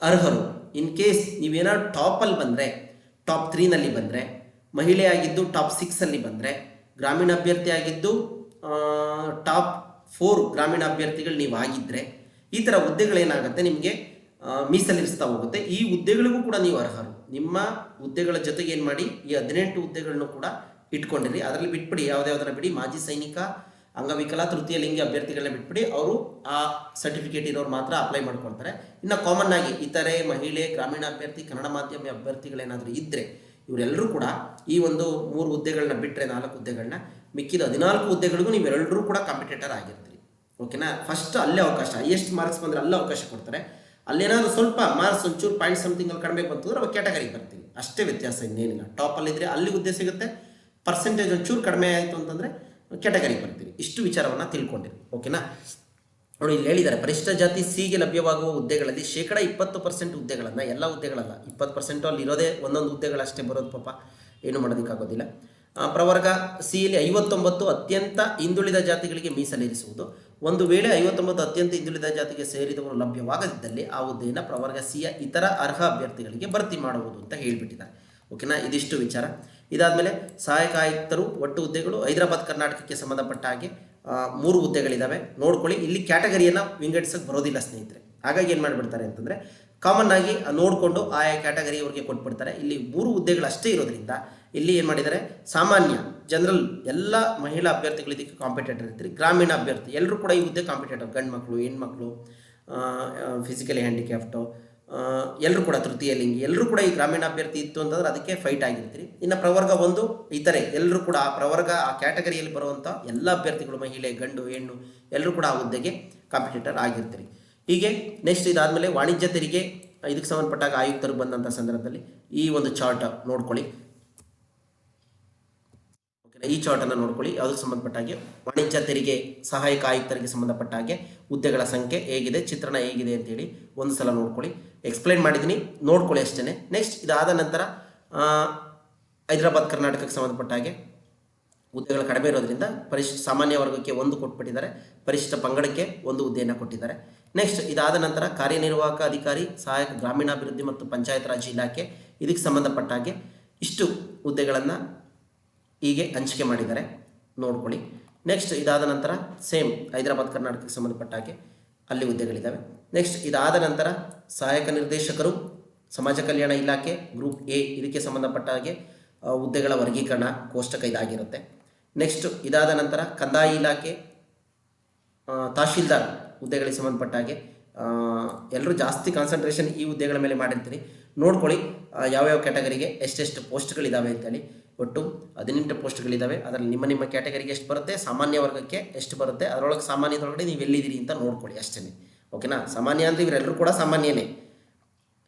ಅರ್ಹರು. ಇನ್ ಕೇಸ್ ನೀವೇನಾದ್ರು ಟಾಪಲ್ಲಿ ಬಂದರೆ, ಟಾಪ್ 3ನಲ್ಲಿ ಬಂದರೆ, ಮಹಿಳೆ ಆಗಿದ್ದು ಟಾಪ್ 6ಅಲ್ಲಿ ಬಂದರೆ, ಗ್ರಾಮೀಣ ಅಭ್ಯರ್ಥಿ ಆಗಿದ್ದು ಟಾಪ್ 4 ಗ್ರಾಮೀಣ ಅಭ್ಯರ್ಥಿಗಳು ನೀವು ಆಗಿದ್ದರೆ, ಈ ಥರ ಹುದ್ದೆಗಳೇನಾಗುತ್ತೆ ನಿಮಗೆ ಮೀಸಲಿರಿಸ್ತಾ ಹೋಗುತ್ತೆ. ಈ ಹುದ್ದೆಗಳಿಗೂ ಕೂಡ ನೀವು ಅರ್ಹರು. ನಿಮ್ಮ ಹುದ್ದೆಗಳ ಜೊತೆಗೆ ಏನು ಮಾಡಿ, ಈ 18 ಹುದ್ದೆಗಳನ್ನು ಕೂಡ ಇಟ್ಕೊಂಡಿರಿ. ಅದರಲ್ಲಿ ಬಿಟ್ಬಿಡಿ, ಯಾವುದ್ಯಾವುದರ ಬಿಡಿ, ಮಾಜಿ ಸೈನಿಕ, ಅಂಗವಿಕಲ, ತೃತೀಯ ಲಿಂಗಿ ಅಭ್ಯರ್ಥಿಗಳನ್ನ ಬಿಟ್ಬಿಡಿ. ಅವರು ಆ ಸರ್ಟಿಫಿಕೇಟ್ ಇರೋರು ಮಾತ್ರ ಅಪ್ಲೈ ಮಾಡ್ಕೊಳ್ತಾರೆ. ಇನ್ನು ಕಾಮನ್ ಆಗಿ ಇತರೆ, ಮಹಿಳೆ, ಗ್ರಾಮೀಣ ಅಭ್ಯರ್ಥಿ, ಕನ್ನಡ ಮಾಧ್ಯಮ ಅಭ್ಯರ್ಥಿಗಳೇನಾದರೂ ಇದ್ದರೆ ಇವರೆಲ್ಲರೂ ಕೂಡ ಈ ಒಂದು 3 ಹುದ್ದೆಗಳನ್ನ ಬಿಟ್ಟರೆ 4 ಹುದ್ದೆಗಳನ್ನ ಮಿಕ್ಕಿದ 14 ಹುದ್ದೆಗಳಿಗೂ ನೀವೆಲ್ಲರೂ ಕೂಡ ಕಾಂಪಿಟೇಟರ್ ಆಗಿರ್ತೀರಿ, ಓಕೆನಾ. ಫಸ್ಟ್ ಅಲ್ಲೇ ಅವಕಾಶ, ಹೈಯೆಸ್ಟ್ ಮಾರ್ಕ್ಸ್ ಬಂದರೆ ಅಲ್ಲೇ ಅವಕಾಶ ಕೊಡ್ತಾರೆ. ಅಲ್ಲೇನಾದರೂ ಸ್ವಲ್ಪ ಮಾರ್ಕ್ಸ್ ಒಂಚೂರು ಪಾಯಿಂಟ್ ಸಮಥಿಂಗ್ ಅಲ್ಲಿ ಕಡಿಮೆ ಬಂತು ಅಂದರೆ ಅವಾಗ ಕ್ಯಾಟಗರಿಗೆ ಬರ್ತೀವಿ, ಅಷ್ಟೇ ವ್ಯತ್ಯಾಸ, ಇನ್ನೇನಿಲ್ಲ. ಟಾಪಲ್ಲಿದ್ದರೆ ಅಲ್ಲಿ ಹುದ್ದೆ ಸಿಗುತ್ತೆ, ಪರ್ಸೆಂಟೇಜ್ ಒಂಚೂರು ಕಡಿಮೆ ಆಯಿತು ಅಂತಂದರೆ ಕ್ಯಾಟಗರಿಗೆ ಬರ್ತೀವಿ. ಇಷ್ಟು ವಿಚಾರವನ್ನು ತಿಳ್ಕೊಂಡಿರಿ, ಓಕೆನಾ. ನೋಡಿ, ಇಲ್ಲಿ ಹೇಳಿದ್ದಾರೆ, ಪರಿಶಿಷ್ಟ ಜಾತಿ ಸಿಗೆ ಲಭ್ಯವಾಗುವ ಹುದ್ದೆಗಳಲ್ಲಿ 20% ಹುದ್ದೆಗಳನ್ನು, ಎಲ್ಲ ಹುದ್ದೆಗಳಲ್ಲ, 20% ಅಲ್ಲಿ ಇರೋದೇ ಒಂದೊಂದು ಹುದ್ದೆಗಳಷ್ಟೇ ಬರೋದು, ಪಾಪ ಏನು ಮಾಡೋದಕ್ಕಾಗೋದಿಲ್ಲ. ಪ್ರವರ್ಗ ಸಿಯಲ್ಲಿ 59 ಅತ್ಯಂತ ಹಿಂದುಳಿದ ಜಾತಿಗಳಿಗೆ ಮೀಸಲಿರಿಸುವುದು. ಒಂದು ವೇಳೆ 59 ಅತ್ಯಂತ ಹಿಂದುಳಿದ ಜಾತಿಗೆ ಸೇರಿದವರು ಲಭ್ಯವಾಗದಿದ್ದಲ್ಲಿ ಆ ಹುದ್ದೆಯನ್ನು ಪ್ರವರ್ಗ ಸಿಯ ಇತರ ಅರ್ಹ ಅಭ್ಯರ್ಥಿಗಳಿಗೆ ಭರ್ತಿ ಮಾಡುವುದು ಅಂತ ಹೇಳಿಬಿಟ್ಟಿದ್ದಾರೆ, ಓಕೆನಾ. ಇದಿಷ್ಟು ವಿಚಾರ. ಇದಾದಮೇಲೆ ಸಹಾಯಕ ಆಯುಕ್ತರು ಒಟ್ಟು ಹುದ್ದೆಗಳು ಹೈದರಾಬಾದ್ ಕರ್ನಾಟಕಕ್ಕೆ ಸಂಬಂಧಪಟ್ಟ ಹಾಗೆ 3 ಹುದ್ದೆಗಳಿದ್ದಾವೆ, ನೋಡ್ಕೊಳ್ಳಿ. ಇಲ್ಲಿ ಕ್ಯಾಟಗರಿಯನ್ನು ವಿಂಗಡಿಸೋಕ್ಕೆ ಬರೋದಿಲ್ಲ ಸ್ನೇಹಿತರೆ. ಹಾಗಾಗಿ ಏನು ಮಾಡಿಬಿಡ್ತಾರೆ ಅಂತಂದರೆ ಕಾಮನ್ ಆಗಿ ನೋಡಿಕೊಂಡು ಆಯಾ ಕ್ಯಾಟಗರಿಯವ್ರಿಗೆ ಕೊಟ್ಬಿಡ್ತಾರೆ. ಇಲ್ಲಿ 3 ಹುದ್ದೆಗಳು ಅಷ್ಟೇ ಇರೋದ್ರಿಂದ ಇಲ್ಲಿ ಏನು ಮಾಡಿದ್ದಾರೆ, ಸಾಮಾನ್ಯ ಜನರಲ್ ಎಲ್ಲ ಮಹಿಳಾ ಅಭ್ಯರ್ಥಿಗಳು ಇದಕ್ಕೆ ಕಾಂಪಿಟೇಟರ್ ಇರ್ತೀರಿ. ಗ್ರಾಮೀಣ ಅಭ್ಯರ್ಥಿ ಎಲ್ಲರೂ ಕೂಡ ಈ ಹುದ್ದೆ ಕಾಂಪಿಟೇಟರ್, ಗಂಡು ಮಕ್ಕಳು, ಹೆಣ್ಮಕ್ಳು, ಫಿಸಿಕಲಿ ಹ್ಯಾಂಡಿಕ್ಯಾಪ್ಟು, ಎಲ್ಲರೂ ಕೂಡ ತೃತೀಯ ಲಿಂಗಿ ಎಲ್ಲರೂ ಕೂಡ ಈ ಗ್ರಾಮೀಣ ಅಭ್ಯರ್ಥಿ ಇತ್ತು ಅಂತಂದ್ರೆ ಅದಕ್ಕೆ ಫೈಟ್ ಆಗಿರ್ತೀರಿ. ಇನ್ನು ಪ್ರವರ್ಗ 1 ಇತರೆ ಎಲ್ಲರೂ ಕೂಡ ಆ ಪ್ರವರ್ಗ ಆ ಕ್ಯಾಟಗರಿಯಲ್ಲಿ ಬರುವಂಥ ಎಲ್ಲ ಅಭ್ಯರ್ಥಿಗಳು ಮಹಿಳೆ ಗಂಡು ಹೆಣ್ಣು ಎಲ್ಲರೂ ಕೂಡ ಆ ಹುದ್ದೆಗೆ ಕಾಂಪಿಟೇಟರ್ ಆಗಿರ್ತೀರಿ. ಹೀಗೆ ನೆಕ್ಸ್ಟ್ ಇದಾದಮೇಲೆ ವಾಣಿಜ್ಯ ತೆರಿಗೆ ಇದಕ್ಕೆ ಸಂಬಂಧಪಟ್ಟಾಗ ಆಯುಕ್ತರು ಬಂದಂಥ ಸಂದರ್ಭದಲ್ಲಿ ಈ ಒಂದು ಚಾರ್ಟ್ ನೋಡ್ಕೊಳ್ಳಿ. ಈ ಚಾರ್ಟನ್ನು ನೋಡ್ಕೊಳ್ಳಿ. ಯಾವುದಕ್ಕೆ ಸಂಬಂಧಪಟ್ಟ ಹಾಗೆ ವಾಣಿಜ್ಯ ತೆರಿಗೆ ಸಹಾಯಕ ಆಯುಕ್ತರಿಗೆ ಸಂಬಂಧಪಟ್ಟ ಹಾಗೆ ಹುದ್ದೆಗಳ ಸಂಖ್ಯೆ ಹೇಗಿದೆ, ಚಿತ್ರಣ ಹೇಗಿದೆ ಅಂತೇಳಿ ಒಂದು ಸಲ ನೋಡ್ಕೊಳ್ಳಿ. ಎಕ್ಸ್ಪ್ಲೈನ್ ಮಾಡಿದ್ದೀನಿ, ನೋಡ್ಕೊಳ್ಳಿ ಅಷ್ಟೇ. ನೆಕ್ಸ್ಟ್ ಇದಾದ ನಂತರ ಹೈದರಾಬಾದ್ ಕರ್ನಾಟಕಕ್ಕೆ ಸಂಬಂಧಪಟ್ಟ ಹಾಗೆ ಹುದ್ದೆಗಳು ಕಡಿಮೆ ಇರೋದ್ರಿಂದ ಸಾಮಾನ್ಯ ವರ್ಗಕ್ಕೆ 1 ಕೊಟ್ಬಿಟ್ಟಿದ್ದಾರೆ, ಪರಿಶಿಷ್ಟ ಪಂಗಡಕ್ಕೆ 1 ಹುದ್ದೆಯನ್ನು ಕೊಟ್ಟಿದ್ದಾರೆ. ನೆಕ್ಸ್ಟ್ ಇದಾದ ನಂತರ ಕಾರ್ಯನಿರ್ವಾಹಕ ಅಧಿಕಾರಿ ಸಹಾಯಕ ಗ್ರಾಮೀಣಾಭಿವೃದ್ಧಿ ಮತ್ತು ಪಂಚಾಯತ್ ರಾಜ್ ಇಲಾಖೆ ಇದಕ್ಕೆ ಸಂಬಂಧಪಟ್ಟ ಹಾಗೆ ಇಷ್ಟು ಹುದ್ದೆಗಳನ್ನು ಹೀಗೆ ಹಂಚಿಕೆ ಮಾಡಿದ್ದಾರೆ, ನೋಡ್ಕೊಳ್ಳಿ. ನೆಕ್ಸ್ಟ್ ಇದಾದ ನಂತರ ಸೇಮ್ ಹೈದರಾಬಾದ್ ಕರ್ನಾಟಕಕ್ಕೆ ಸಂಬಂಧಪಟ್ಟ ಹಾಗೆ ಅಲ್ಲಿ ಹುದ್ದೆಗಳಿದ್ದಾವೆ. ನೆಕ್ಸ್ಟ್ ಇದಾದ ನಂತರ ಸಹಾಯಕ ನಿರ್ದೇಶಕರು ಸಮಾಜ ಕಲ್ಯಾಣ ಇಲಾಖೆ ಗ್ರೂಪ್ ಎ ಇದಕ್ಕೆ ಸಂಬಂಧಪಟ್ಟ ಹಾಗೆ ಹುದ್ದೆಗಳ ವರ್ಗೀಕರಣ ಕೋಷ್ಟಕ ಇದಾಗಿರುತ್ತೆ. ನೆಕ್ಸ್ಟ್ ಇದಾದ ನಂತರ ಕಂದಾಯ ಇಲಾಖೆ ತಹಶೀಲ್ದಾರ್ ಹುದ್ದೆಗಳಿಗೆ ಸಂಬಂಧಪಟ್ಟ ಹಾಗೆ ಎಲ್ಲರೂ ಜಾಸ್ತಿ ಕಾನ್ಸಂಟ್ರೇಷನ್ ಈ ಹುದ್ದೆಗಳ ಮೇಲೆ ಮಾಡಿರ್ತೀನಿ, ನೋಡ್ಕೊಳ್ಳಿ ಯಾವ್ಯಾವ ಕ್ಯಾಟಗರಿಗೆ ಎಷ್ಟೆಷ್ಟು ಪೋಸ್ಟ್ಗಳಿದ್ದಾವೆ ಅಂತೇಳಿ. ಒಟ್ಟು 18 ಪೋಸ್ಟ್ಗಳಿದ್ದಾವೆ. ಅದರಲ್ಲಿ ನಿಮ್ಮ ಕ್ಯಾಟಗರಿಗೆ ಎಷ್ಟು ಬರುತ್ತೆ, ಸಾಮಾನ್ಯ ವರ್ಗಕ್ಕೆ ಎಷ್ಟು ಬರುತ್ತೆ, ಅದರೊಳಗೆ ಸಾಮಾನ್ಯದೊಳಗಡೆ ನೀವು ಎಲ್ಲಿದ್ದೀರಿ ಅಂತ ನೋಡ್ಕೊಳ್ಳಿ ಅಷ್ಟೇ. ಓಕೆನಾ? ಸಾಮಾನ್ಯ ಅಂದರೆ ಇವರೆಲ್ಲರೂ ಕೂಡ ಸಾಮಾನ್ಯನೇ,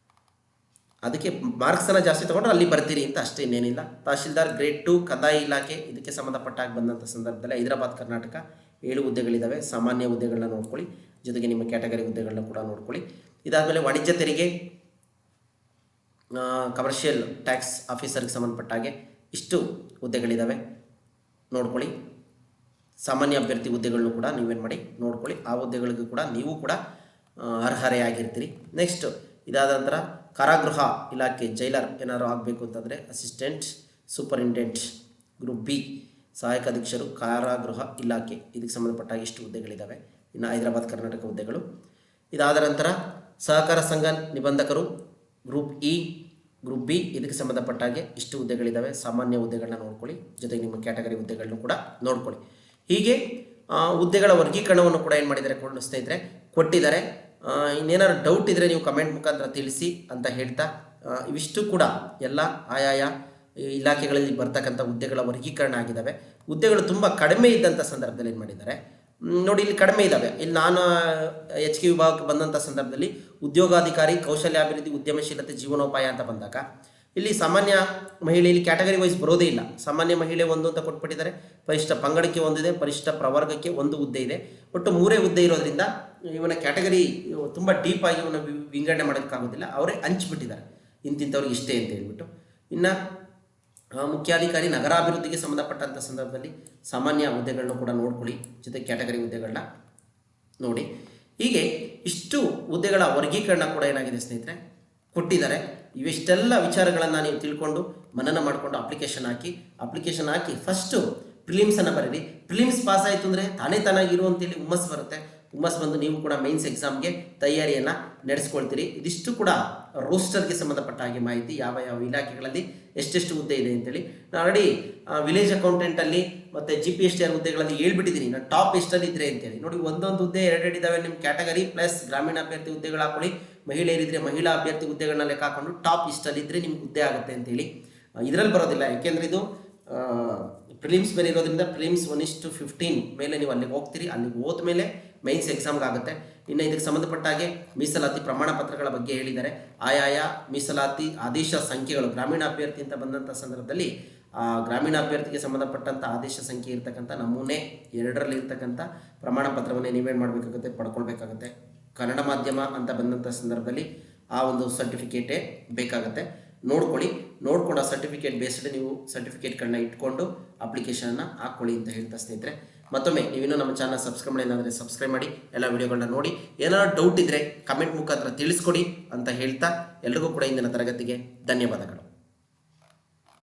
ಅದಕ್ಕೆ ಮಾರ್ಕ್ಸನ್ನು ಜಾಸ್ತಿ ತೊಗೊಂಡ್ರೆ ಅಲ್ಲಿ ಬರ್ತೀರಿ ಅಂತ ಅಷ್ಟೇ, ಇನ್ನೇನಿಲ್ಲ. ತಹಶೀಲ್ದಾರ್ ಗ್ರೇಡ್ 2 ಕಂದಾಯ ಇಲಾಖೆ ಇದಕ್ಕೆ ಸಂಬಂಧಪಟ್ಟಾಗ ಬಂದಂಥ ಸಂದರ್ಭದಲ್ಲಿ ಹೈದರಾಬಾದ್ ಕರ್ನಾಟಕ 7 ಹುದ್ದೆಗಳಿದ್ದಾವೆ. ಸಾಮಾನ್ಯ ಹುದ್ದೆಗಳನ್ನ ನೋಡ್ಕೊಳ್ಳಿ, ಜೊತೆಗೆ ನಿಮ್ಮ ಕ್ಯಾಟಗರಿ ಹುದ್ದೆಗಳನ್ನ ಕೂಡ ನೋಡ್ಕೊಳ್ಳಿ. ಇದಾದಮೇಲೆ ವಾಣಿಜ್ಯ ತೆರಿಗೆ ಕಮರ್ಷಿಯಲ್ ಟ್ಯಾಕ್ಸ್ ಆಫೀಸರ್ಗೆ ಸಂಬಂಧಪಟ್ಟ ಹಾಗೆ ಇಷ್ಟು ಹುದ್ದೆಗಳಿದ್ದಾವೆ, ನೋಡ್ಕೊಳ್ಳಿ. ಸಾಮಾನ್ಯ ಅಭ್ಯರ್ಥಿ ಹುದ್ದೆಗಳನ್ನು ಕೂಡ ನೀವೇನು ಮಾಡಿ ನೋಡ್ಕೊಳ್ಳಿ, ಆ ಹುದ್ದೆಗಳಿಗೂ ಕೂಡ ನೀವು ಕೂಡ ಅರ್ಹರೆಯಾಗಿರ್ತೀರಿ. ನೆಕ್ಸ್ಟ್ ಇದಾದ ನಂತರ ಕಾರಾಗೃಹ ಇಲಾಖೆ ಜೈಲರ್ ಏನಾದರೂ ಆಗಬೇಕು ಅಂತಂದರೆ ಅಸಿಸ್ಟೆಂಟ್ ಸೂಪರಿಂಟೆಂಡೆಂಟ್ ಗ್ರೂಪ್ ಬಿ ಸಹಾಯಕ ಅಧೀಕ್ಷರು ಕಾರಾಗೃಹ ಇಲಾಖೆ ಇದಕ್ಕೆ ಸಂಬಂಧಪಟ್ಟ ಇಷ್ಟು ಹುದ್ದೆಗಳಿದ್ದಾವೆ. ಇನ್ನು ಹೈದರಾಬಾದ್ ಕರ್ನಾಟಕ ಹುದ್ದೆಗಳು. ಇದಾದ ನಂತರ ಸಹಕಾರ ಸಂಘ ನಿಬಂಧಕರು ಗ್ರೂಪ್ ಇ ಗ್ರೂಪ್ ಬಿ ಇದಕ್ಕೆ ಸಂಬಂಧಪಟ್ಟ ಹಾಗೆ ಇಷ್ಟು ಹುದ್ದೆಗಳಿದ್ದಾವೆ. ಸಾಮಾನ್ಯ ಹುದ್ದೆಗಳನ್ನ ನೋಡ್ಕೊಳ್ಳಿ, ಜೊತೆಗೆ ನಿಮ್ಮ ಕ್ಯಾಟಗರಿ ಹುದ್ದೆಗಳನ್ನು ಕೂಡ ನೋಡ್ಕೊಳ್ಳಿ. ಹೀಗೆ ಹುದ್ದೆಗಳ ವರ್ಗೀಕರಣವನ್ನು ಕೂಡ ಏನು ಮಾಡಿದ್ದಾರೆ ಸ್ನೇಹಿತರೆ ಕೊಟ್ಟಿದ್ದಾರೆ. ಇನ್ನೇನಾದ್ರು ಡೌಟ್ ಇದ್ದರೆ ನೀವು ಕಮೆಂಟ್ ಮುಖಾಂತರ ತಿಳಿಸಿ ಅಂತ ಹೇಳ್ತಾ, ಇವಿಷ್ಟು ಕೂಡ ಎಲ್ಲ ಆಯಾಯ ಇಲಾಖೆಗಳಲ್ಲಿ ಬರ್ತಕ್ಕಂಥ ಹುದ್ದೆಗಳ ವರ್ಗೀಕರಣ ಆಗಿದ್ದಾವೆ. ಹುದ್ದೆಗಳು ತುಂಬ ಕಡಿಮೆ ಇದ್ದಂಥ ಸಂದರ್ಭದಲ್ಲಿ ಏನು ಮಾಡಿದ್ದಾರೆ ನೋಡಿ, ಇಲ್ಲಿ ಕಡಿಮೆ ಇದ್ದಾವೆ. ಇಲ್ಲಿ ನಾನು HK ವಿಭಾಗಕ್ಕೆ ಬಂದಂಥ ಸಂದರ್ಭದಲ್ಲಿ ಉದ್ಯೋಗಾಧಿಕಾರಿ ಕೌಶಲ್ಯಾಭಿವೃದ್ಧಿ ಉದ್ಯಮಶೀಲತೆ ಜೀವನೋಪಾಯ ಅಂತ ಬಂದಾಗ ಇಲ್ಲಿ ಸಾಮಾನ್ಯ ಮಹಿಳೆಯಲ್ಲಿ ಕ್ಯಾಟಗರಿ ವೈಸ್ ಬರೋದೇ ಇಲ್ಲ. ಸಾಮಾನ್ಯ ಮಹಿಳೆ 1 ಅಂತ ಕೊಟ್ಬಿಟ್ಟಿದ್ದಾರೆ, ಪರಿಶಿಷ್ಟ ಪಂಗಡಕ್ಕೆ 1 ಇದೆ, ಪರಿಶಿಷ್ಟ ಪ್ರವರ್ಗಕ್ಕೆ 1 ಹುದ್ದೆ ಇದೆ. ಒಟ್ಟು 3 ಹುದ್ದೆ ಇರೋದ್ರಿಂದ ಇವನ ಕ್ಯಾಟಗರಿ ತುಂಬ ಡೀಪಾಗಿ ಇವನ್ನ ವಿಂಗಡಣೆ ಮಾಡೋದಕ್ಕಾಗೋದಿಲ್ಲ, ಅವರೇ ಹಂಚ್ಬಿಟ್ಟಿದ್ದಾರೆ ಇಂತಿಂಥವ್ರಿಗೆ ಇಷ್ಟೇ ಅಂತ ಹೇಳ್ಬಿಟ್ಟು. ಇನ್ನು ಮುಖ್ಯಾಧಿಕಾರಿ ನಗರಾಭಿವೃದ್ಧಿಗೆ ಸಂಬಂಧಪಟ್ಟಂಥ ಸಂದರ್ಭದಲ್ಲಿ ಸಾಮಾನ್ಯ ಹುದ್ದೆಗಳನ್ನ ಕೂಡ ನೋಡ್ಕೊಳ್ಳಿ, ಜೊತೆಗೆ ಕ್ಯಾಟಗರಿ ಹುದ್ದೆಗಳನ್ನ ನೋಡಿ. ಹೀಗೆ ಇಷ್ಟು ಹುದ್ದೆಗಳ ವರ್ಗೀಕರಣ ಕೂಡ ಏನಾಗಿದೆ ಸ್ನೇಹಿತರೆ ಕೊಟ್ಟಿದ್ದಾರೆ. ಇವಿಷ್ಟೆಲ್ಲ ವಿಚಾರಗಳನ್ನು ನೀವು ತಿಳ್ಕೊಂಡು ಮನನ ಮಾಡಿಕೊಂಡು ಅಪ್ಲಿಕೇಶನ್ ಹಾಕಿ ಫಸ್ಟು ಪ್ರಿಲಿಮ್ಸನ್ನು ಬರೀರಿ. ಪ್ರಿಲಿಮ್ಸ್ ಪಾಸ್ ಆಯಿತು ಅಂದರೆ ತಾನಾಗಿರು ಅಂತೇಳಿ ಹುಮ್ಮಸ್ ಬರುತ್ತೆ. ಹುಮ್ಮಸ್ ಬಂದು ನೀವು ಕೂಡ ಮೈನ್ಸ್ ಎಕ್ಸಾಮ್ಗೆ ತಯಾರಿಯನ್ನು ನಡೆಸ್ಕೊಳ್ತೀರಿ. ಇದಿಷ್ಟು ಕೂಡ ರೋಸ್ಟರ್ಗೆ ಸಂಬಂಧಪಟ್ಟ ಹಾಗೆ ಮಾಹಿತಿ, ಯಾವ ಯಾವ ಇಲಾಖೆಗಳಲ್ಲಿ ಎಷ್ಟೆಷ್ಟು ಹುದ್ದೆ ಇದೆ ಅಂತೇಳಿ. ನಾನು ಆಲ್ರೆಡಿ ವಿಲೇಜ್ ಅಕೌಂಟೆಂಟಲ್ಲಿ ಮತ್ತು GPSTR ಹುದ್ದೆಗಳಲ್ಲಿ ಹೇಳ್ಬಿಟ್ಟಿದ್ದೀನಿ ನಾನು ಟಾಪ್ ಎಷ್ಟಲ್ಲಿದ್ದರೆ ಅಂತೇಳಿ. ನೋಡಿ, ಒಂದೊಂದು ಹುದ್ದೆ 2 ಇದ್ದಾವೆ ನಿಮ್ಮ ಕ್ಯಾಟಗರಿ ಪ್ಲಸ್ ಗ್ರಾಮೀಣ ಅಭ್ಯರ್ಥಿ ಹುದ್ದೆಗಳು ಹಾಕೊಳ್ಳಿ, ಮಹಿಳೆಯರಿದ್ದರೆ ಮಹಿಳಾ ಅಭ್ಯರ್ಥಿ ಹುದ್ದೆಗಳನ್ನ ಲೆಕ್ಕ ಹಾಕೊಂಡು ಟಾಪ್ ಇಷ್ಟಲ್ಲಿದ್ದರೆ ನಿಮ್ಗೆ ಹುದ್ದೆ ಆಗುತ್ತೆ ಅಂತೇಳಿ. ಇದರಲ್ಲಿ ಬರೋದಿಲ್ಲ, ಯಾಕೆಂದರೆ ಇದು ಪ್ರಿಲಿಮ್ಸ್ ಬೇರೆ ಇರೋದ್ರಿಂದ ಪ್ರಿಲಿಮ್ಸ್ 1:15 ಮೇಲೆ ನೀವು ಅಲ್ಲಿಗೆ ಹೋಗ್ತೀರಿ. ಅಲ್ಲಿಗೆ ಹೋದ್ಮೇಲೆ ಮೈನ್ಸ್ ಎಕ್ಸಾಮ್ಗೆ ಆಗುತ್ತೆ. ಇನ್ನು ಇದಕ್ಕೆ ಸಂಬಂಧಪಟ್ಟ ಹಾಗೆ ಮೀಸಲಾತಿ ಪ್ರಮಾಣ ಪತ್ರಗಳ ಬಗ್ಗೆ ಹೇಳಿದ್ದಾರೆ. ಆಯಾಯ ಮೀಸಲಾತಿ ಆದೇಶ ಸಂಖ್ಯೆಗಳು ಗ್ರಾಮೀಣ ಅಭ್ಯರ್ಥಿ ಅಂತ ಬಂದಂಥ ಸಂದರ್ಭದಲ್ಲಿ ಗ್ರಾಮೀಣ ಅಭ್ಯರ್ಥಿಗೆ ಸಂಬಂಧಪಟ್ಟಂಥ ಆದೇಶ ಸಂಖ್ಯೆ ಇರ್ತಕ್ಕಂಥ ನಮೂನೆ 2ರಲ್ಲಿ ಇರ್ತಕ್ಕಂಥ ಪ್ರಮಾಣ ಪತ್ರವನ್ನೇ ನೀವೇನು ಮಾಡಬೇಕಾಗುತ್ತೆ, ಪಡ್ಕೊಳ್ಬೇಕಾಗುತ್ತೆ. ಕನ್ನಡ ಮಾಧ್ಯಮ ಅಂತ ಬಂದಂಥ ಸಂದರ್ಭದಲ್ಲಿ ಆ ಒಂದು ಸರ್ಟಿಫಿಕೇಟೇ ಬೇಕಾಗುತ್ತೆ. ನೋಡ್ಕೊಂಡು ಆ ಸರ್ಟಿಫಿಕೇಟ್ ಬೇಸ್ಡ್ ನೀವು ಸರ್ಟಿಫಿಕೇಟ್ಗಳನ್ನ ಇಟ್ಕೊಂಡು ಅಪ್ಲಿಕೇಶನನ್ನು ಹಾಕ್ಕೊಳ್ಳಿ ಅಂತ ಹೇಳ್ತಾ ಸ್ನೇಹಿತರೆ, ಮತ್ತೊಮ್ಮೆ ನೀವಿನ್ನೂ ನಮ್ಮ ಚಾನಲ್ ಸಬ್ಸ್ಕ್ರೈಬ್ ಮಾಡಿಲ್ಲ ಅಂದರೆ ಸಬ್ಸ್ಕ್ರೈಬ್ ಮಾಡಿ, ಎಲ್ಲ ವಿಡಿಯೋಗಳನ್ನ ನೋಡಿ. ಏನಾದ್ರು ಡೌಟ್ ಇದ್ದರೆ ಕಮೆಂಟ್ ಮುಖಾಂತರ ತಿಳಿಸ್ಕೊಡಿ ಅಂತ ಹೇಳ್ತಾ ಎಲ್ರಿಗೂ ಕೂಡ ಇಂದಿನ ತರಗತಿಗೆ ಧನ್ಯವಾದಗಳು.